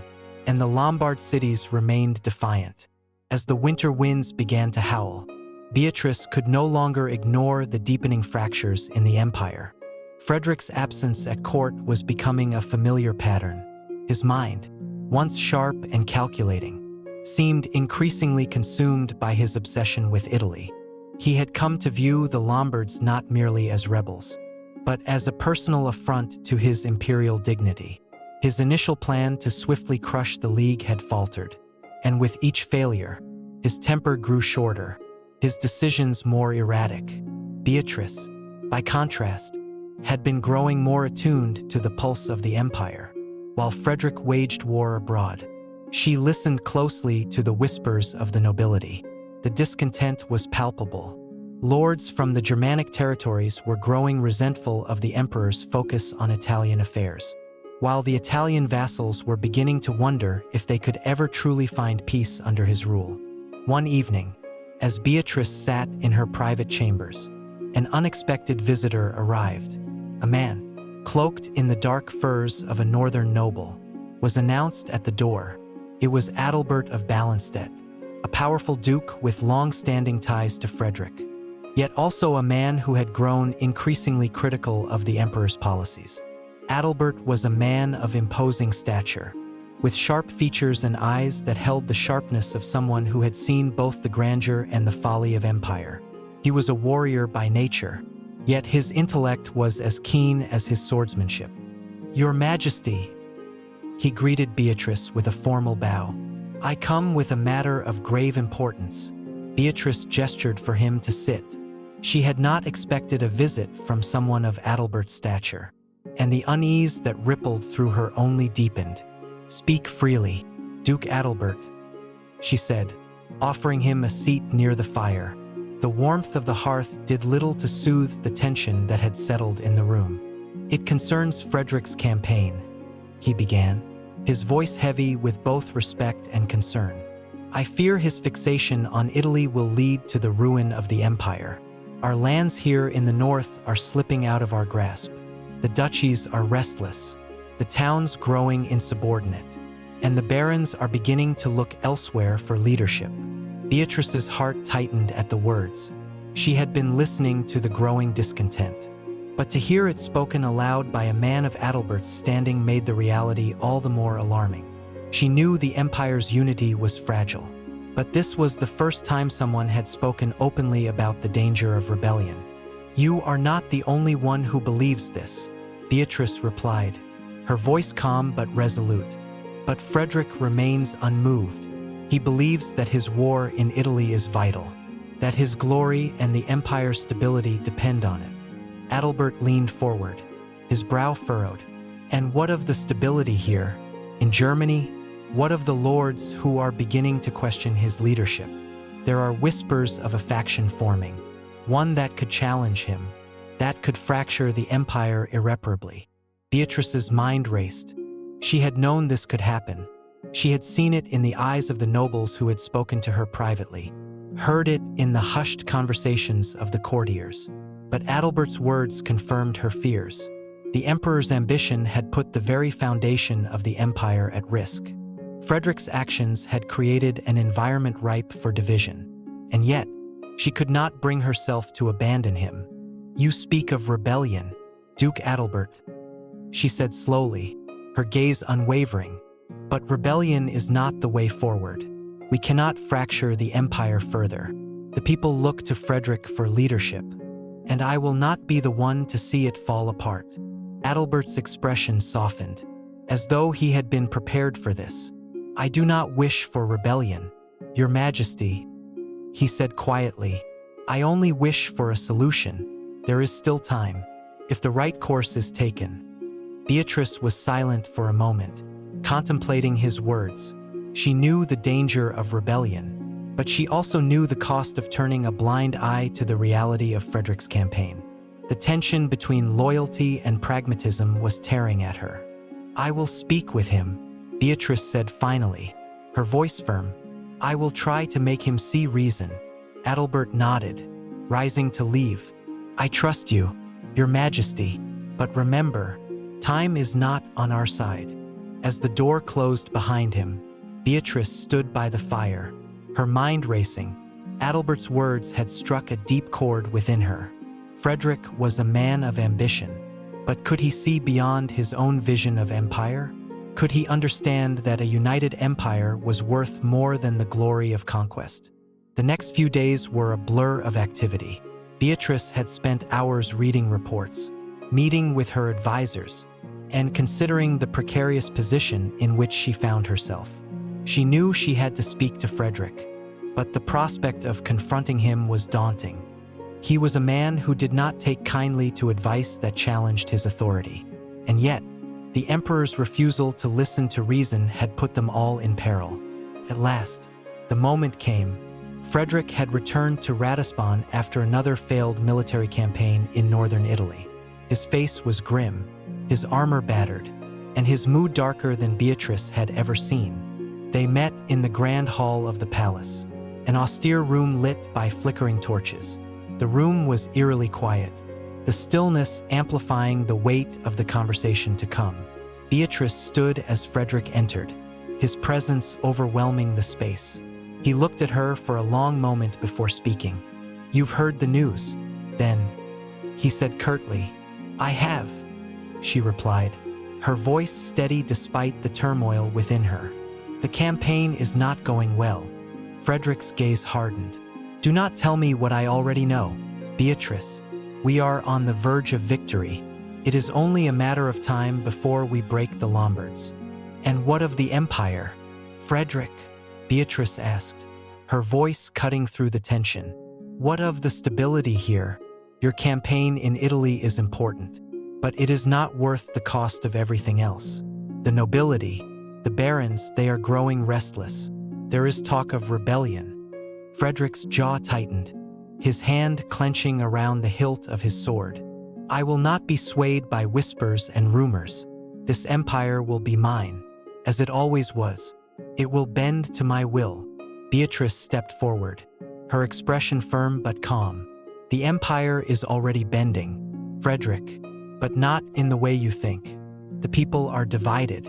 S1: and the Lombard cities remained defiant. As the winter winds began to howl, Beatrice could no longer ignore the deepening fractures in the empire. Frederick's absence at court was becoming a familiar pattern. His mind, once sharp and calculating, seemed increasingly consumed by his obsession with Italy. He had come to view the Lombards not merely as rebels, but as a personal affront to his imperial dignity. His initial plan to swiftly crush the League had faltered, and with each failure, his temper grew shorter, his decisions more erratic. Beatrice, by contrast, had been growing more attuned to the pulse of the empire. While Frederick waged war abroad, she listened closely to the whispers of the nobility. The discontent was palpable. Lords from the Germanic territories were growing resentful of the emperor's focus on Italian affairs, while the Italian vassals were beginning to wonder if they could ever truly find peace under his rule. One evening, as Beatrice sat in her private chambers, an unexpected visitor arrived. A man, cloaked in the dark furs of a northern noble, was announced at the door. It was Adalbert of Ballenstedt, a powerful duke with long-standing ties to Frederick, yet also a man who had grown increasingly critical of the emperor's policies. Adalbert was a man of imposing stature, with sharp features and eyes that held the sharpness of someone who had seen both the grandeur and the folly of empire. He was a warrior by nature, yet his intellect was as keen as his swordsmanship. "Your Majesty," he greeted Beatrice with a formal bow. "I come with a matter of grave importance." Beatrice gestured for him to sit. She had not expected a visit from someone of Adalbert's stature, and the unease that rippled through her only deepened. "Speak freely, Duke Adalbert," she said, offering him a seat near the fire. The warmth of the hearth did little to soothe the tension that had settled in the room. "It concerns Frederick's campaign," he began, his voice heavy with both respect and concern. "I fear his fixation on Italy will lead to the ruin of the empire. Our lands here in the north are slipping out of our grasp. The duchies are restless, the towns growing insubordinate, and the barons are beginning to look elsewhere for leadership." Beatrice's heart tightened at the words. She had been listening to the growing discontent, but to hear it spoken aloud by a man of Adalbert's standing made the reality all the more alarming. She knew the empire's unity was fragile, but this was the first time someone had spoken openly about the danger of rebellion. "You are not the only one who believes this," Beatrice replied, her voice calm but resolute. "But Frederick remains unmoved. He believes that his war in Italy is vital, that his glory and the empire's stability depend on it." Adalbert leaned forward, his brow furrowed. "And what of the stability here, in Germany? What of the lords who are beginning to question his leadership? There are whispers of a faction forming, one that could challenge him, that could fracture the empire irreparably." Beatrice's mind raced. She had known this could happen. She had seen it in the eyes of the nobles who had spoken to her privately, heard it in the hushed conversations of the courtiers. But Adalbert's words confirmed her fears. The emperor's ambition had put the very foundation of the empire at risk. Frederick's actions had created an environment ripe for division, and yet she could not bring herself to abandon him. "You speak of rebellion, Duke Adalbert," she said slowly, her gaze unwavering. "But rebellion is not the way forward. We cannot fracture the empire further. The people look to Frederick for leadership, and I will not be the one to see it fall apart." Adalbert's expression softened, as though he had been prepared for this. "I do not wish for rebellion, Your Majesty," he said quietly. "I only wish for a solution. There is still time, if the right course is taken." Beatrice was silent for a moment, contemplating his words. She knew the danger of rebellion, but she also knew the cost of turning a blind eye to the reality of Frederick's campaign. The tension between loyalty and pragmatism was tearing at her. "I will speak with him," Beatrice said finally, her voice firm. "I will try to make him see reason." Adalbert nodded, rising to leave. "I trust you, Your Majesty, but remember, time is not on our side." As the door closed behind him, Beatrice stood by the fire, her mind racing. Adalbert's words had struck a deep chord within her. Frederick was a man of ambition, but could he see beyond his own vision of empire? Could he understand that a united empire was worth more than the glory of conquest? The next few days were a blur of activity. Beatrice had spent hours reading reports, meeting with her advisors, and considering the precarious position in which she found herself. She knew she had to speak to Frederick, but the prospect of confronting him was daunting. He was a man who did not take kindly to advice that challenged his authority, and yet, the emperor's refusal to listen to reason had put them all in peril. At last, the moment came. Frederick had returned to Ratisbon after another failed military campaign in northern Italy. His face was grim, his armor battered, and his mood darker than Beatrice had ever seen. They met in the grand hall of the palace, an austere room lit by flickering torches. The room was eerily quiet, the stillness amplifying the weight of the conversation to come. Beatrice stood as Frederick entered, his presence overwhelming the space. He looked at her for a long moment before speaking. "You've heard the news, then?" he said curtly. "I have," she replied, her voice steady despite the turmoil within her. "The campaign is not going well." Frederick's gaze hardened. "Do not tell me what I already know, Beatrice. We are on the verge of victory. It is only a matter of time before we break the Lombards." "And what of the empire, Frederick?" Beatrice asked, her voice cutting through the tension. "What of the stability here? Your campaign in Italy is important, but it is not worth the cost of everything else. The nobility, the barons, they are growing restless. There is talk of rebellion." Frederick's jaw tightened, his hand clenching around the hilt of his sword. "I will not be swayed by whispers and rumors. This empire will be mine, as it always was. It will bend to my will." Beatrice stepped forward, her expression firm but calm. "The empire is already bending, Frederick, but not in the way you think. The people are divided,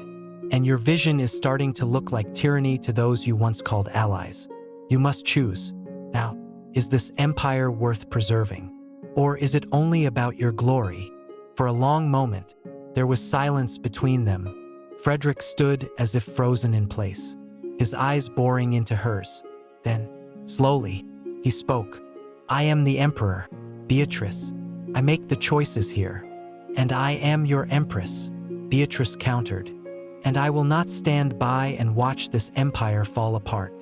S1: and your vision is starting to look like tyranny to those you once called allies. You must choose. Now, is this empire worth preserving? Or is it only about your glory?" For a long moment, there was silence between them. Frederick stood as if frozen in place, his eyes boring into hers. Then, slowly, he spoke. "I am the Emperor, Beatrice. I make the choices here. And I am your Empress," Beatrice countered. "And I will not stand by and watch this empire fall apart."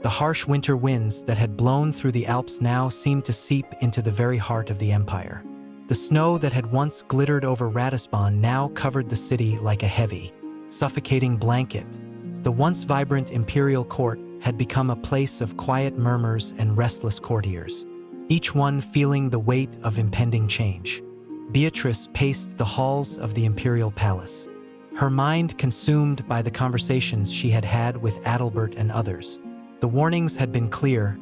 S1: The harsh winter winds that had blown through the Alps now seemed to seep into the very heart of the empire. The snow that had once glittered over Ratisbon now covered the city like a heavy, suffocating blanket. The once vibrant imperial court had become a place of quiet murmurs and restless courtiers, each one feeling the weight of impending change. Beatrice paced the halls of the imperial palace, her mind consumed by the conversations she had had with Adalbert and others. The warnings had been clear: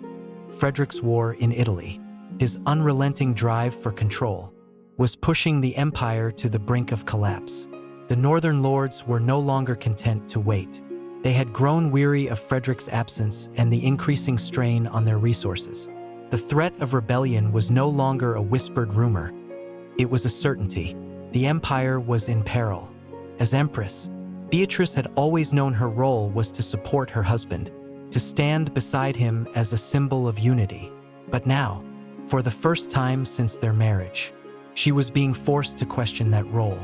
S1: Frederick's war in Italy, his unrelenting drive for control, was pushing the empire to the brink of collapse. The northern lords were no longer content to wait. They had grown weary of Frederick's absence and the increasing strain on their resources. The threat of rebellion was no longer a whispered rumor. It was a certainty. The empire was in peril. As Empress, Beatrice had always known her role was to support her husband, to stand beside him as a symbol of unity. But now, for the first time since their marriage, she was being forced to question that role.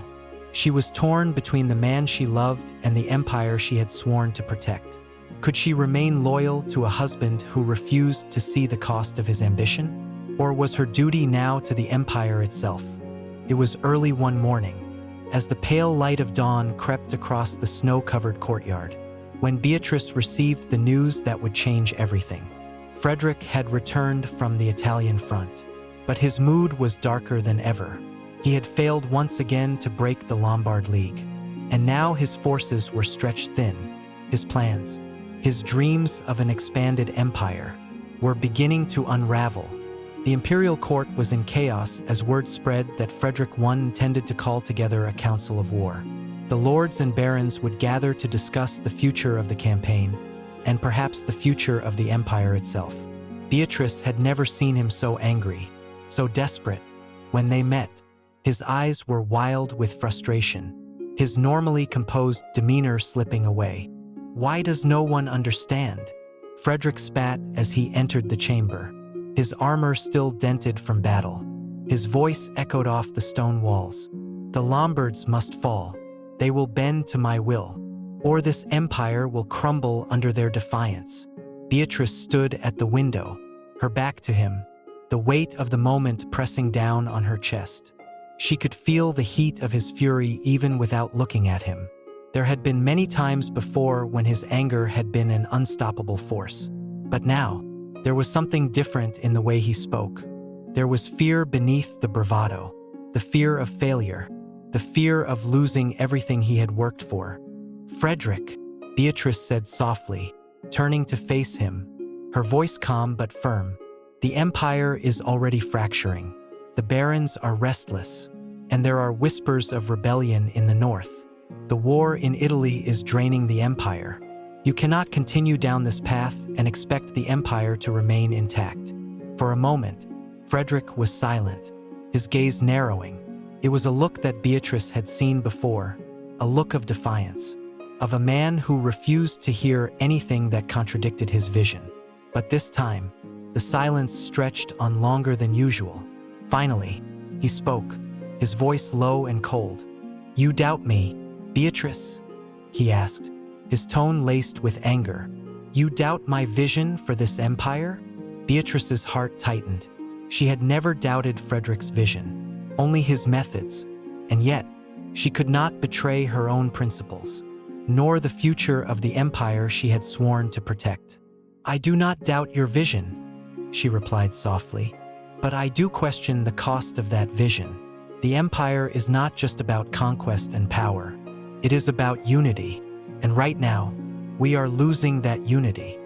S1: She was torn between the man she loved and the empire she had sworn to protect. Could she remain loyal to a husband who refused to see the cost of his ambition? Or was her duty now to the empire itself? It was early one morning, as the pale light of dawn crept across the snow-covered courtyard, when Beatrice received the news that would change everything. Frederick had returned from the Italian front, but his mood was darker than ever. He had failed once again to break the Lombard League, and now his forces were stretched thin. His plans, his dreams of an expanded empire, were beginning to unravel. The imperial court was in chaos as word spread that Frederick I intended to call together a council of war. The lords and barons would gather to discuss the future of the campaign, and perhaps the future of the empire itself. Beatrice had never seen him so angry, so desperate. When they met, his eyes were wild with frustration, his normally composed demeanor slipping away. "Why does no one understand?" Frederick spat as he entered the chamber, his armor still dented from battle. His voice echoed off the stone walls. "The Lombards must fall. They will bend to my will, or this empire will crumble under their defiance." Beatrice stood at the window, her back to him, the weight of the moment pressing down on her chest. She could feel the heat of his fury even without looking at him. There had been many times before when his anger had been an unstoppable force. But now, there was something different in the way he spoke. There was fear beneath the bravado, the fear of failure, the fear of losing everything he had worked for. "Frederick," Beatrice said softly, turning to face him, her voice calm but firm. "The empire is already fracturing. The barons are restless, and there are whispers of rebellion in the north. The war in Italy is draining the empire. You cannot continue down this path and expect the empire to remain intact." For a moment, Frederick was silent, his gaze narrowing. It was a look that Beatrice had seen before, a look of defiance, of a man who refused to hear anything that contradicted his vision. But this time, the silence stretched on longer than usual. Finally, he spoke, his voice low and cold. "You doubt me, Beatrice?" he asked, his tone laced with anger. "You doubt my vision for this empire?" Beatrice's heart tightened. She had never doubted Frederick's vision, only his methods, and yet she could not betray her own principles, nor the future of the empire she had sworn to protect. "I do not doubt your vision," she replied softly, "but I do question the cost of that vision. The empire is not just about conquest and power. It is about unity, and right now, we are losing that unity."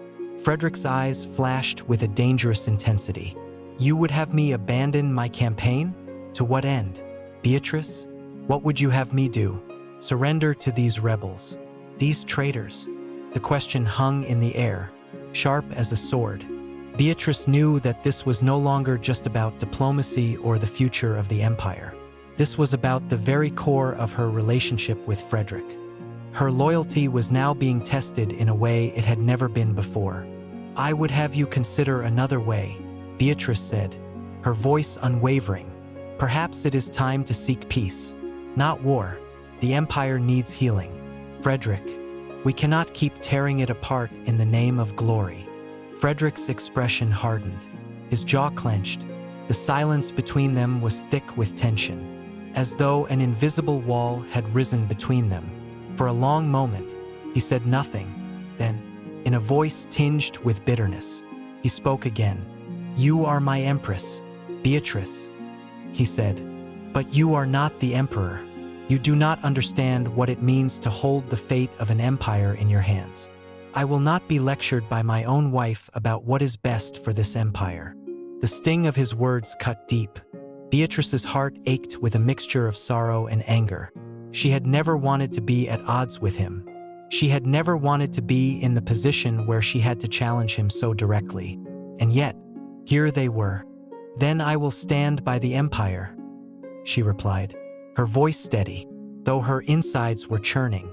S1: Frederick's eyes flashed with a dangerous intensity. "You would have me abandon my campaign? To what end? Beatrice, what would you have me do? Surrender to these rebels, these traitors?" The question hung in the air, sharp as a sword. Beatrice knew that this was no longer just about diplomacy or the future of the empire. This was about the very core of her relationship with Frederick. Her loyalty was now being tested in a way it had never been before. "I would have you consider another way," Beatrice said, her voice unwavering. "Perhaps it is time to seek peace, not war. The empire needs healing. Frederick, we cannot keep tearing it apart in the name of glory." Frederick's expression hardened, his jaw clenched. The silence between them was thick with tension, as though an invisible wall had risen between them. For a long moment, he said nothing. Then, in a voice tinged with bitterness, he spoke again. "You are my empress, Beatrice," he said, "but you are not the emperor. You do not understand what it means to hold the fate of an empire in your hands. I will not be lectured by my own wife about what is best for this empire." The sting of his words cut deep. Beatrice's heart ached with a mixture of sorrow and anger. She had never wanted to be at odds with him. She had never wanted to be in the position where she had to challenge him so directly. And yet, here they were. "Then I will stand by the empire," she replied, her voice steady, though her insides were churning.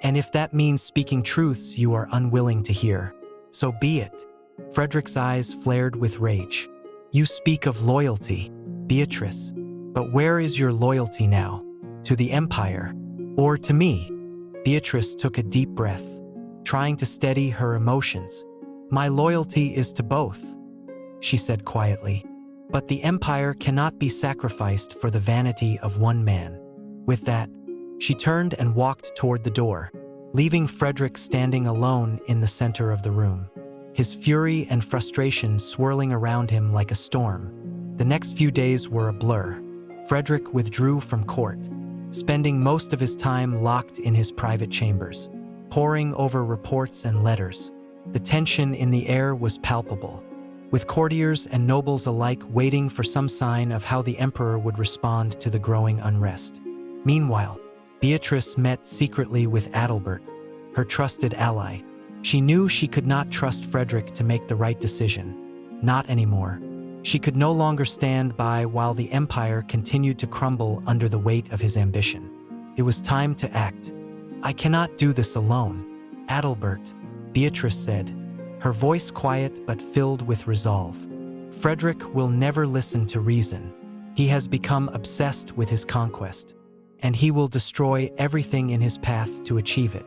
S1: "And if that means speaking truths you are unwilling to hear, so be it." Frederick's eyes flared with rage. "You speak of loyalty, Beatrice, but where is your loyalty now? To the empire, or to me?" Beatrice took a deep breath, trying to steady her emotions. "My loyalty is to both," she said quietly, "but the empire cannot be sacrificed for the vanity of one man." With that, she turned and walked toward the door, leaving Frederick standing alone in the center of the room, his fury and frustration swirling around him like a storm. The next few days were a blur. Frederick withdrew from court, spending most of his time locked in his private chambers, poring over reports and letters. The tension in the air was palpable, with courtiers and nobles alike waiting for some sign of how the emperor would respond to the growing unrest. Meanwhile, Beatrice met secretly with Adalbert, her trusted ally. She knew she could not trust Frederick to make the right decision. Not anymore. She could no longer stand by while the empire continued to crumble under the weight of his ambition. It was time to act. "I cannot do this alone, Adalbert," Beatrice said, her voice quiet but filled with resolve. "Frederick will never listen to reason. He has become obsessed with his conquest, and he will destroy everything in his path to achieve it."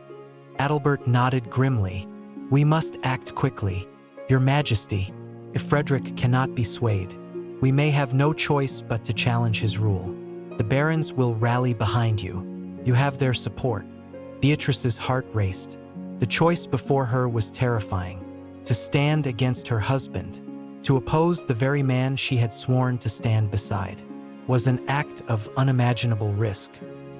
S1: Adalbert nodded grimly. "We must act quickly, Your Majesty. If Frederick cannot be swayed, we may have no choice but to challenge his rule. The barons will rally behind you. You have their support." Beatrice's heart raced. The choice before her was terrifying. To stand against her husband, to oppose the very man she had sworn to stand beside, was an act of unimaginable risk.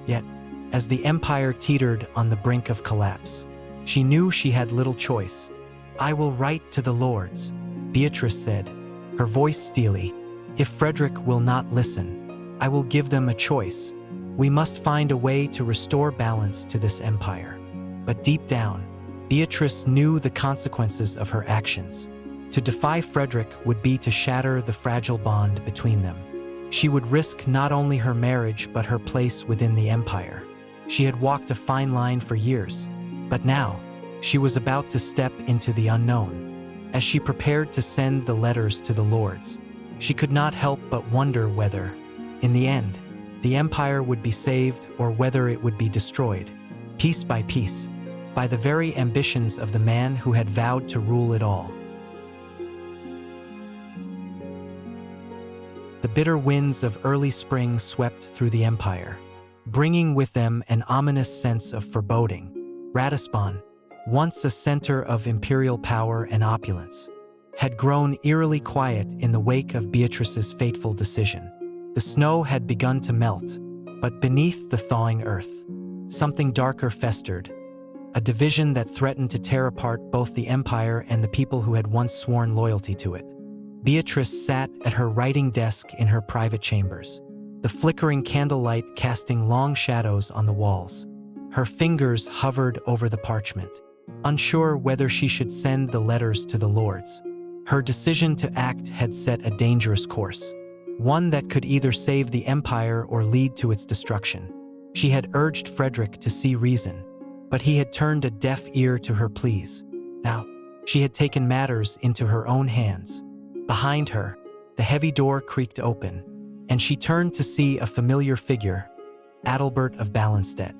S1: Yet, as the empire teetered on the brink of collapse, she knew she had little choice. "I will write to the lords," Beatrice said, her voice steely. "If Frederick will not listen, I will give them a choice. We must find a way to restore balance to this empire." But deep down, Beatrice knew the consequences of her actions. To defy Frederick would be to shatter the fragile bond between them. She would risk not only her marriage but her place within the empire. She had walked a fine line for years, but now she was about to step into the unknown. As she prepared to send the letters to the lords, she could not help but wonder whether, in the end, the empire would be saved or whether it would be destroyed, piece by piece, by the very ambitions of the man who had vowed to rule it all. The bitter winds of early spring swept through the empire, bringing with them an ominous sense of foreboding. Ratisbon, once a center of imperial power and opulence, had grown eerily quiet in the wake of Beatrice's fateful decision. The snow had begun to melt, but beneath the thawing earth, something darker festered, a division that threatened to tear apart both the empire and the people who had once sworn loyalty to it. Beatrice sat at her writing desk in her private chambers, the flickering candlelight casting long shadows on the walls. Her fingers hovered over the parchment, unsure whether she should send the letters to the lords. Her decision to act had set a dangerous course, one that could either save the empire or lead to its destruction. She had urged Frederick to see reason, but he had turned a deaf ear to her pleas. Now, she had taken matters into her own hands. Behind her, the heavy door creaked open, and she turned to see a familiar figure, Adalbert of Ballenstedt.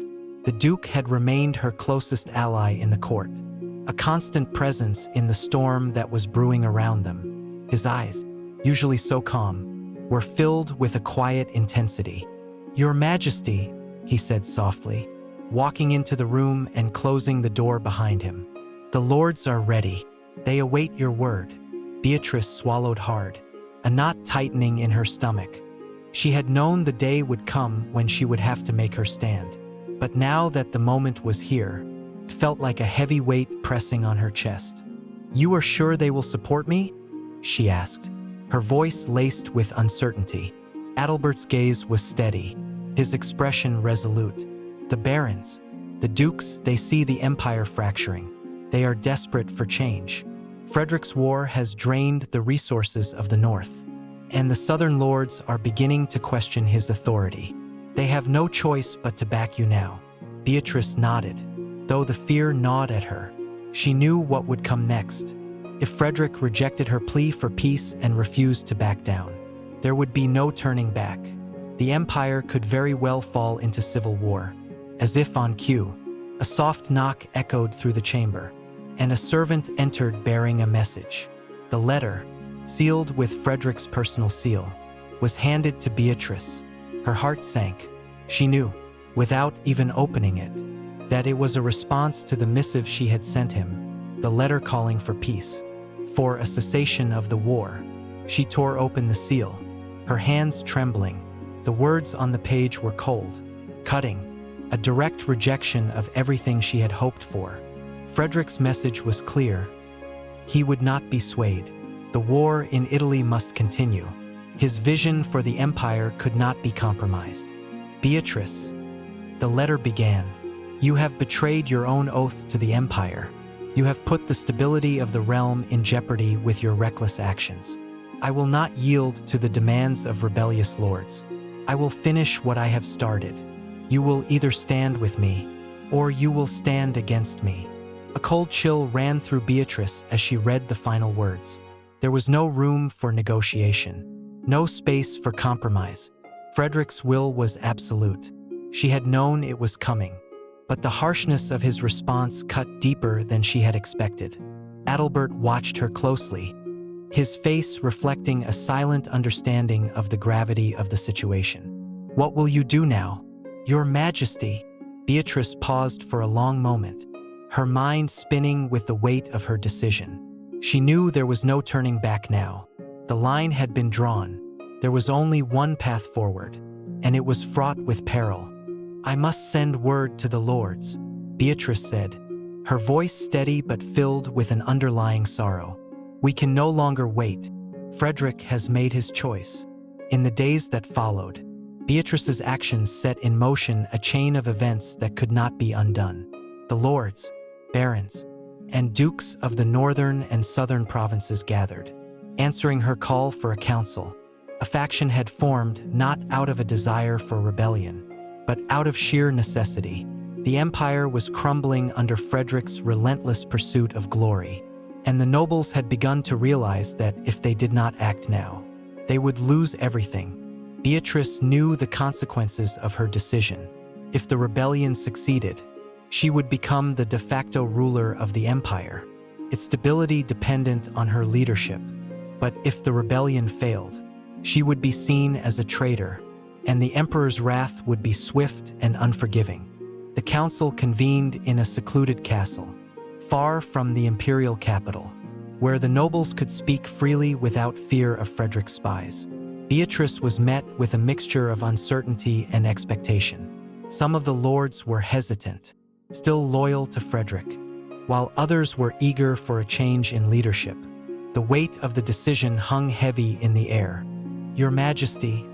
S1: The Duke had remained her closest ally in the court, a constant presence in the storm that was brewing around them. His eyes, usually so calm, were filled with a quiet intensity. "Your Majesty," he said softly, walking into the room and closing the door behind him. "The lords are ready. They await your word." Beatrice swallowed hard, a knot tightening in her stomach. She had known the day would come when she would have to make her stand. But now that the moment was here, it felt like a heavy weight pressing on her chest. "You are sure they will support me?" she asked, her voice laced with uncertainty. Adalbert's gaze was steady, his expression resolute. "The barons, the dukes, they see the empire fracturing. They are desperate for change. Frederick's war has drained the resources of the north, and the southern lords are beginning to question his authority. They have no choice but to back you now." Beatrice nodded, though the fear gnawed at her. She knew what would come next. If Frederick rejected her plea for peace and refused to back down, there would be no turning back. The empire could very well fall into civil war. As if on cue, a soft knock echoed through the chamber, and a servant entered bearing a message. The letter, sealed with Frederick's personal seal, was handed to Beatrice. Her heart sank. She knew, without even opening it, that it was a response to the missive she had sent him, the letter calling for peace, for a cessation of the war. She tore open the seal, her hands trembling. The words on the page were cold, cutting, a direct rejection of everything she had hoped for. Frederick's message was clear. He would not be swayed. The war in Italy must continue. His vision for the empire could not be compromised. "Beatrice," the letter began, "you have betrayed your own oath to the empire. You have put the stability of the realm in jeopardy with your reckless actions. I will not yield to the demands of rebellious lords. I will finish what I have started. You will either stand with me, or you will stand against me." A cold chill ran through Beatrice as she read the final words. There was no room for negotiation, no space for compromise. Frederick's will was absolute. She had known it was coming, but the harshness of his response cut deeper than she had expected. Adalbert watched her closely, his face reflecting a silent understanding of the gravity of the situation. "What will you do now?" "Your Majesty." Beatrice paused for a long moment, her mind spinning with the weight of her decision. She knew there was no turning back now. The line had been drawn. There was only one path forward, and it was fraught with peril. "I must send word to the lords," Beatrice said, her voice steady but filled with an underlying sorrow. "We can no longer wait. Frederick has made his choice." In the days that followed, Beatrice's actions set in motion a chain of events that could not be undone. The lords, barons, and dukes of the northern and southern provinces gathered, answering her call for a council. A faction had formed not out of a desire for rebellion, but out of sheer necessity. The empire was crumbling under Frederick's relentless pursuit of glory, and the nobles had begun to realize that if they did not act now, they would lose everything. Beatrice knew the consequences of her decision. If the rebellion succeeded, she would become the de facto ruler of the empire, its stability dependent on her leadership. But if the rebellion failed, she would be seen as a traitor, and the emperor's wrath would be swift and unforgiving. The council convened in a secluded castle, far from the imperial capital, where the nobles could speak freely without fear of Frederick's spies. Beatrice was met with a mixture of uncertainty and expectation. Some of the lords were hesitant, still loyal to Frederick, while others were eager for a change in leadership. The weight of the decision hung heavy in the air. "Your Majesty,"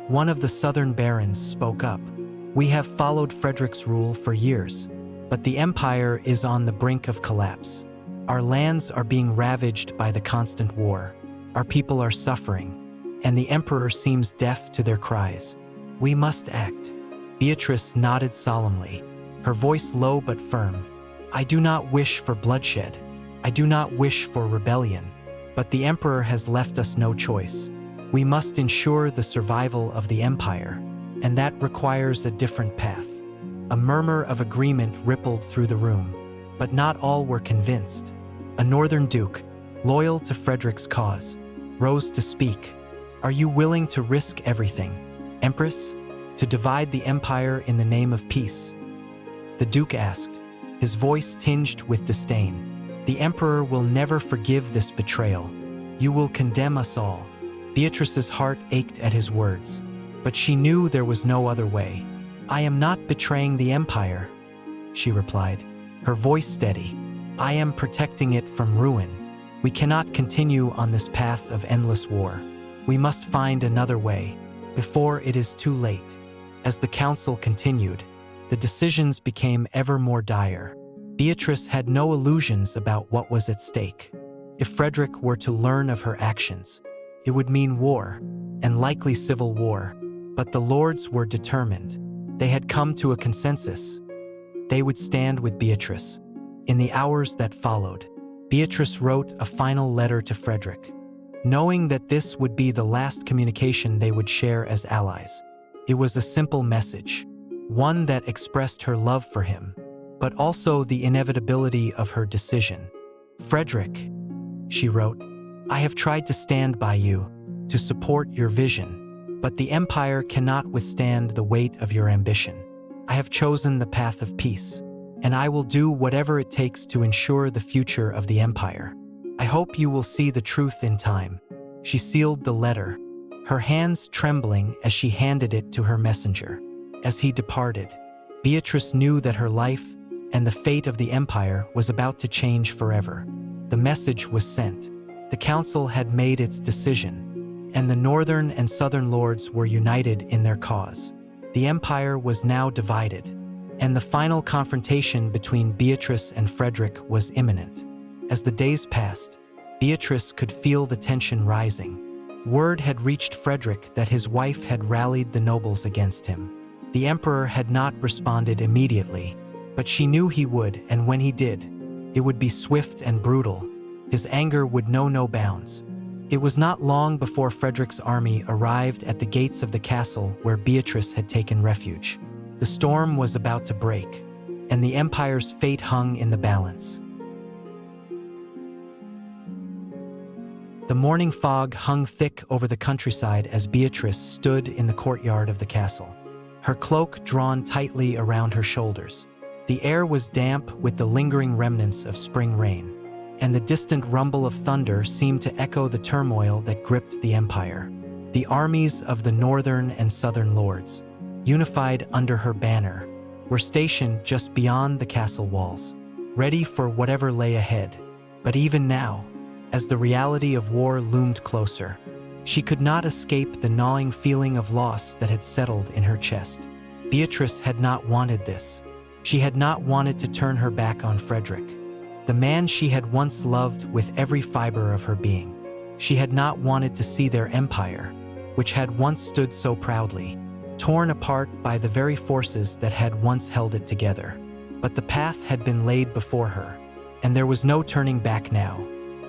S1: one of the southern barons spoke up, "we have followed Frederick's rule for years, but the empire is on the brink of collapse. Our lands are being ravaged by the constant war. Our people are suffering, and the emperor seems deaf to their cries. We must act." Beatrice nodded solemnly, her voice low but firm. "I do not wish for bloodshed. I do not wish for rebellion, but the emperor has left us no choice. We must ensure the survival of the empire, and that requires a different path." A murmur of agreement rippled through the room, but not all were convinced. A northern duke, loyal to Frederick's cause, rose to speak. "Are you willing to risk everything, Empress, to divide the empire in the name of peace?" The duke asked, his voice tinged with disdain. "The emperor will never forgive this betrayal. You will condemn us all." Beatrice's heart ached at his words, but she knew there was no other way. "I am not betraying the empire," she replied, her voice steady. "I am protecting it from ruin. We cannot continue on this path of endless war. We must find another way, before it is too late." As the council continued, the decisions became ever more dire. Beatrice had no illusions about what was at stake. If Frederick were to learn of her actions, it would mean war, and likely civil war. But the lords were determined. They had come to a consensus. They would stand with Beatrice. In the hours that followed, Beatrice wrote a final letter to Frederick, knowing that this would be the last communication they would share as allies. It was a simple message, one that expressed her love for him, but also the inevitability of her decision. "Frederick," she wrote, "I have tried to stand by you, to support your vision, but the empire cannot withstand the weight of your ambition. I have chosen the path of peace, and I will do whatever it takes to ensure the future of the empire. I hope you will see the truth in time." She sealed the letter, her hands trembling as she handed it to her messenger. As he departed, Beatrice knew that her life and the fate of the empire was about to change forever. The message was sent. The council had made its decision, and the northern and southern lords were united in their cause. The empire was now divided, and the final confrontation between Beatrice and Frederick was imminent. As the days passed, Beatrice could feel the tension rising. Word had reached Frederick that his wife had rallied the nobles against him. The emperor had not responded immediately, but she knew he would, and when he did, it would be swift and brutal. His anger would know no bounds. It was not long before Frederick's army arrived at the gates of the castle where Beatrice had taken refuge. The storm was about to break, and the empire's fate hung in the balance. The morning fog hung thick over the countryside as Beatrice stood in the courtyard of the castle, her cloak drawn tightly around her shoulders. The air was damp with the lingering remnants of spring rain, and the distant rumble of thunder seemed to echo the turmoil that gripped the empire. The armies of the northern and southern lords, unified under her banner, were stationed just beyond the castle walls, ready for whatever lay ahead. But even now, as the reality of war loomed closer, she could not escape the gnawing feeling of loss that had settled in her chest. Beatrice had not wanted this. She had not wanted to turn her back on Frederick, the man she had once loved with every fiber of her being. She had not wanted to see their empire, which had once stood so proudly, torn apart by the very forces that had once held it together. But the path had been laid before her, and there was no turning back now.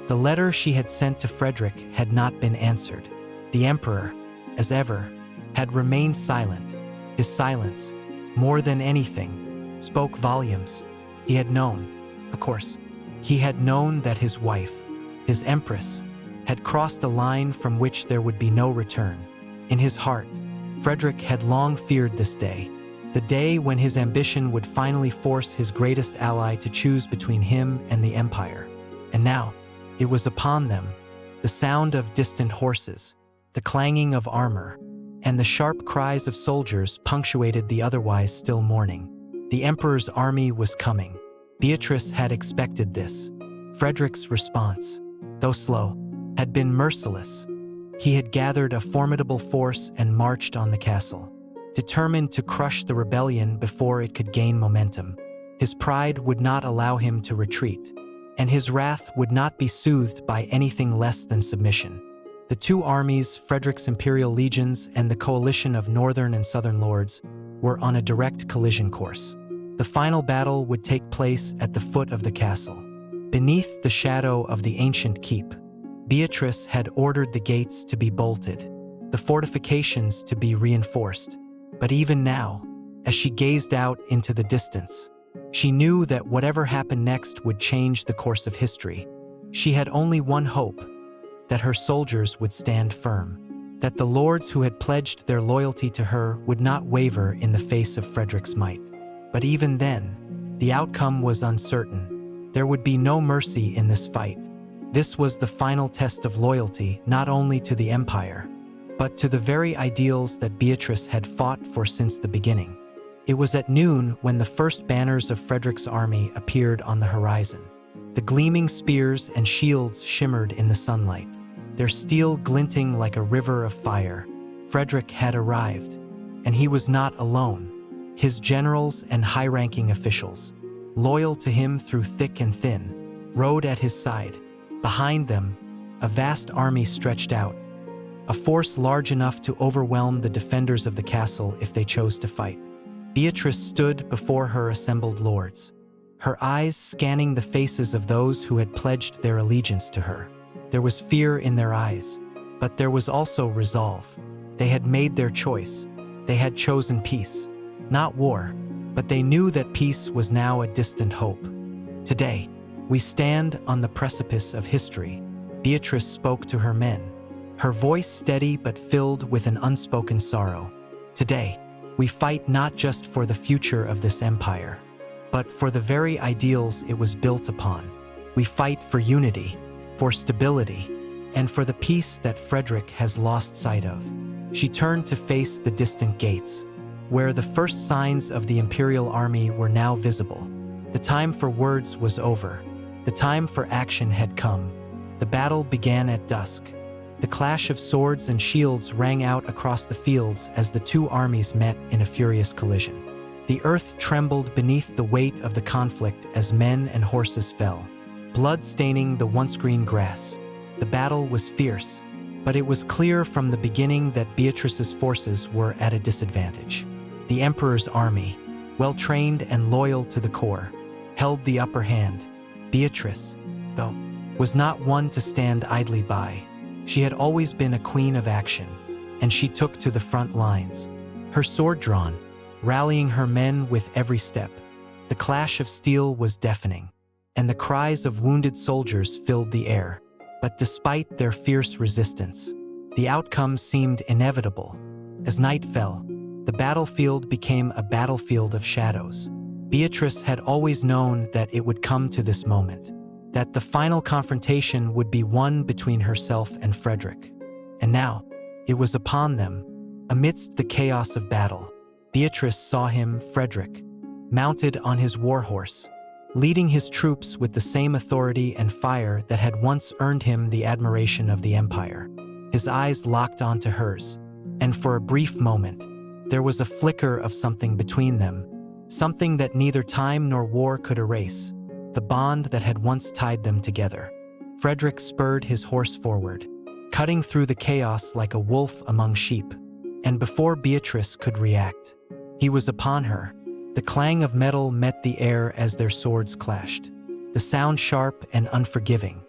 S1: The letter she had sent to Frederick had not been answered. The emperor, as ever, had remained silent. His silence, more than anything, spoke volumes. He had known, of course, he had known that his wife, his empress, had crossed a line from which there would be no return. In his heart, Frederick had long feared this day, the day when his ambition would finally force his greatest ally to choose between him and the empire. And now, it was upon them. The sound of distant horses, the clanging of armor, and the sharp cries of soldiers punctuated the otherwise still morning. The emperor's army was coming. Beatrice had expected this. Frederick's response, though slow, had been merciless. He had gathered a formidable force and marched on the castle, determined to crush the rebellion before it could gain momentum. His pride would not allow him to retreat, and his wrath would not be soothed by anything less than submission. The two armies, Frederick's imperial legions and the coalition of northern and southern lords, were on a direct collision course. The final battle would take place at the foot of the castle, beneath the shadow of the ancient keep. Beatrice had ordered the gates to be bolted, the fortifications to be reinforced. But even now, as she gazed out into the distance, she knew that whatever happened next would change the course of history. She had only one hope: that her soldiers would stand firm, that the lords who had pledged their loyalty to her would not waver in the face of Frederick's might. But even then, the outcome was uncertain. There would be no mercy in this fight. This was the final test of loyalty, not only to the empire, but to the very ideals that Beatrice had fought for since the beginning. It was at noon when the first banners of Frederick's army appeared on the horizon. The gleaming spears and shields shimmered in the sunlight, their steel glinting like a river of fire. Frederick had arrived, and he was not alone. His generals and high-ranking officials, loyal to him through thick and thin, rode at his side. Behind them, a vast army stretched out, a force large enough to overwhelm the defenders of the castle if they chose to fight. Beatrice stood before her assembled lords, her eyes scanning the faces of those who had pledged their allegiance to her. There was fear in their eyes, but there was also resolve. They had made their choice. They had chosen peace, not war, but they knew that peace was now a distant hope. Today, we stand on the precipice of history. Beatrice spoke to her men, her voice steady but filled with an unspoken sorrow. Today, we fight not just for the future of this empire, but for the very ideals it was built upon. We fight for unity, for stability, and for the peace that Frederick has lost sight of. She turned to face the distant gates, where the first signs of the imperial army were now visible. The time for words was over. The time for action had come. The battle began at dusk. The clash of swords and shields rang out across the fields as the two armies met in a furious collision. The earth trembled beneath the weight of the conflict as men and horses fell, blood staining the once green grass. The battle was fierce, but it was clear from the beginning that Beatrice's forces were at a disadvantage. The emperor's army, well-trained and loyal to the core, held the upper hand. Beatrice, though, was not one to stand idly by. She had always been a queen of action, and she took to the front lines, her sword drawn, rallying her men with every step. The clash of steel was deafening, and the cries of wounded soldiers filled the air. But despite their fierce resistance, the outcome seemed inevitable. As night fell, the battlefield became a battlefield of shadows. Beatrice had always known that it would come to this moment, that the final confrontation would be one between herself and Frederick. And now, it was upon them. Amidst the chaos of battle, Beatrice saw him, Frederick, mounted on his war horse, leading his troops with the same authority and fire that had once earned him the admiration of the empire. His eyes locked onto hers, and for a brief moment, there was a flicker of something between them, something that neither time nor war could erase, the bond that had once tied them together. Frederick spurred his horse forward, cutting through the chaos like a wolf among sheep. And before Beatrice could react, he was upon her. The clang of metal met the air as their swords clashed, the sound sharp and unforgiving.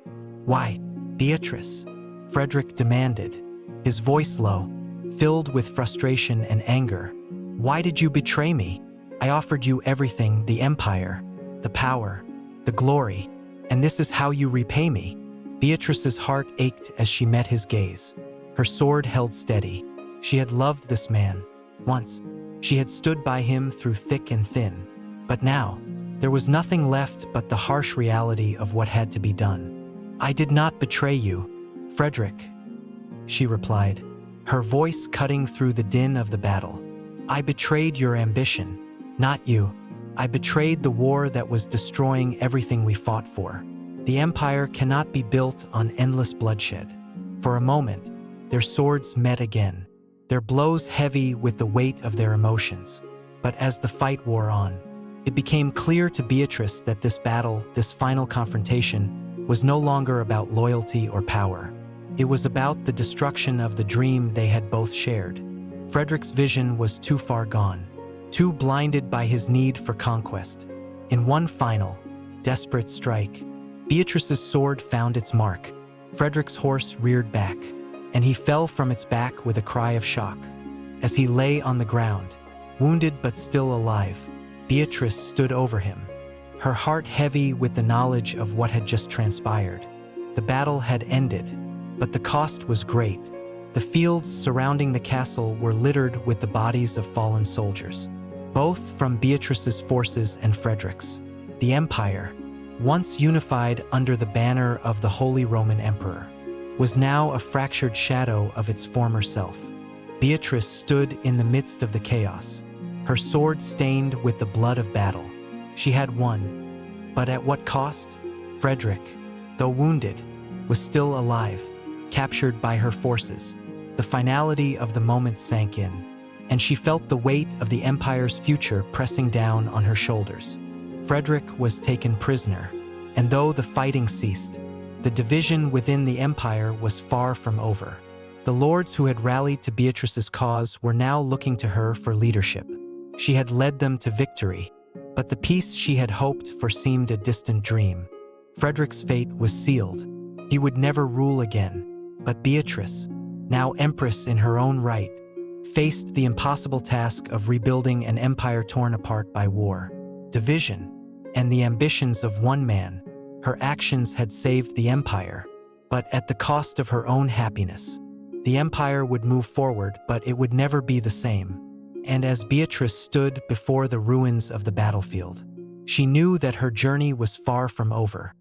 S1: "Why, Beatrice?" Frederick demanded, his voice low, filled with frustration and anger. "Why did you betray me? I offered you everything, the empire, the power, the glory, and this is how you repay me." Beatrice's heart ached as she met his gaze. Her sword held steady. She had loved this man. Once, she had stood by him through thick and thin. But now, there was nothing left but the harsh reality of what had to be done. "I did not betray you, Frederick," she replied, her voice cutting through the din of the battle. "I betrayed your ambition, not you. I betrayed the war that was destroying everything we fought for. The empire cannot be built on endless bloodshed." For a moment, their swords met again, their blows heavy with the weight of their emotions. But as the fight wore on, it became clear to Beatrice that this battle, this final confrontation, was no longer about loyalty or power. It was about the destruction of the dream they had both shared. Frederick's vision was too far gone, too blinded by his need for conquest. In one final, desperate strike, Beatrice's sword found its mark. Frederick's horse reared back, and he fell from its back with a cry of shock. As he lay on the ground, wounded but still alive, Beatrice stood over him, her heart heavy with the knowledge of what had just transpired. The battle had ended, but the cost was great. The fields surrounding the castle were littered with the bodies of fallen soldiers, both from Beatrice's forces and Frederick's. The empire, once unified under the banner of the Holy Roman Emperor, was now a fractured shadow of its former self. Beatrice stood in the midst of the chaos, her sword stained with the blood of battle. She had won, but at what cost? Frederick, though wounded, was still alive, captured by her forces. The finality of the moment sank in, and she felt the weight of the empire's future pressing down on her shoulders. Frederick was taken prisoner, and though the fighting ceased, the division within the empire was far from over. The lords who had rallied to Beatrice's cause were now looking to her for leadership. She had led them to victory, but the peace she had hoped for seemed a distant dream. Frederick's fate was sealed. He would never rule again. But Beatrice, now Empress in her own right, faced the impossible task of rebuilding an empire torn apart by war, division, and the ambitions of one man. Her actions had saved the empire, but at the cost of her own happiness. The empire would move forward, but it would never be the same. And as Beatrice stood before the ruins of the battlefield, she knew that her journey was far from over.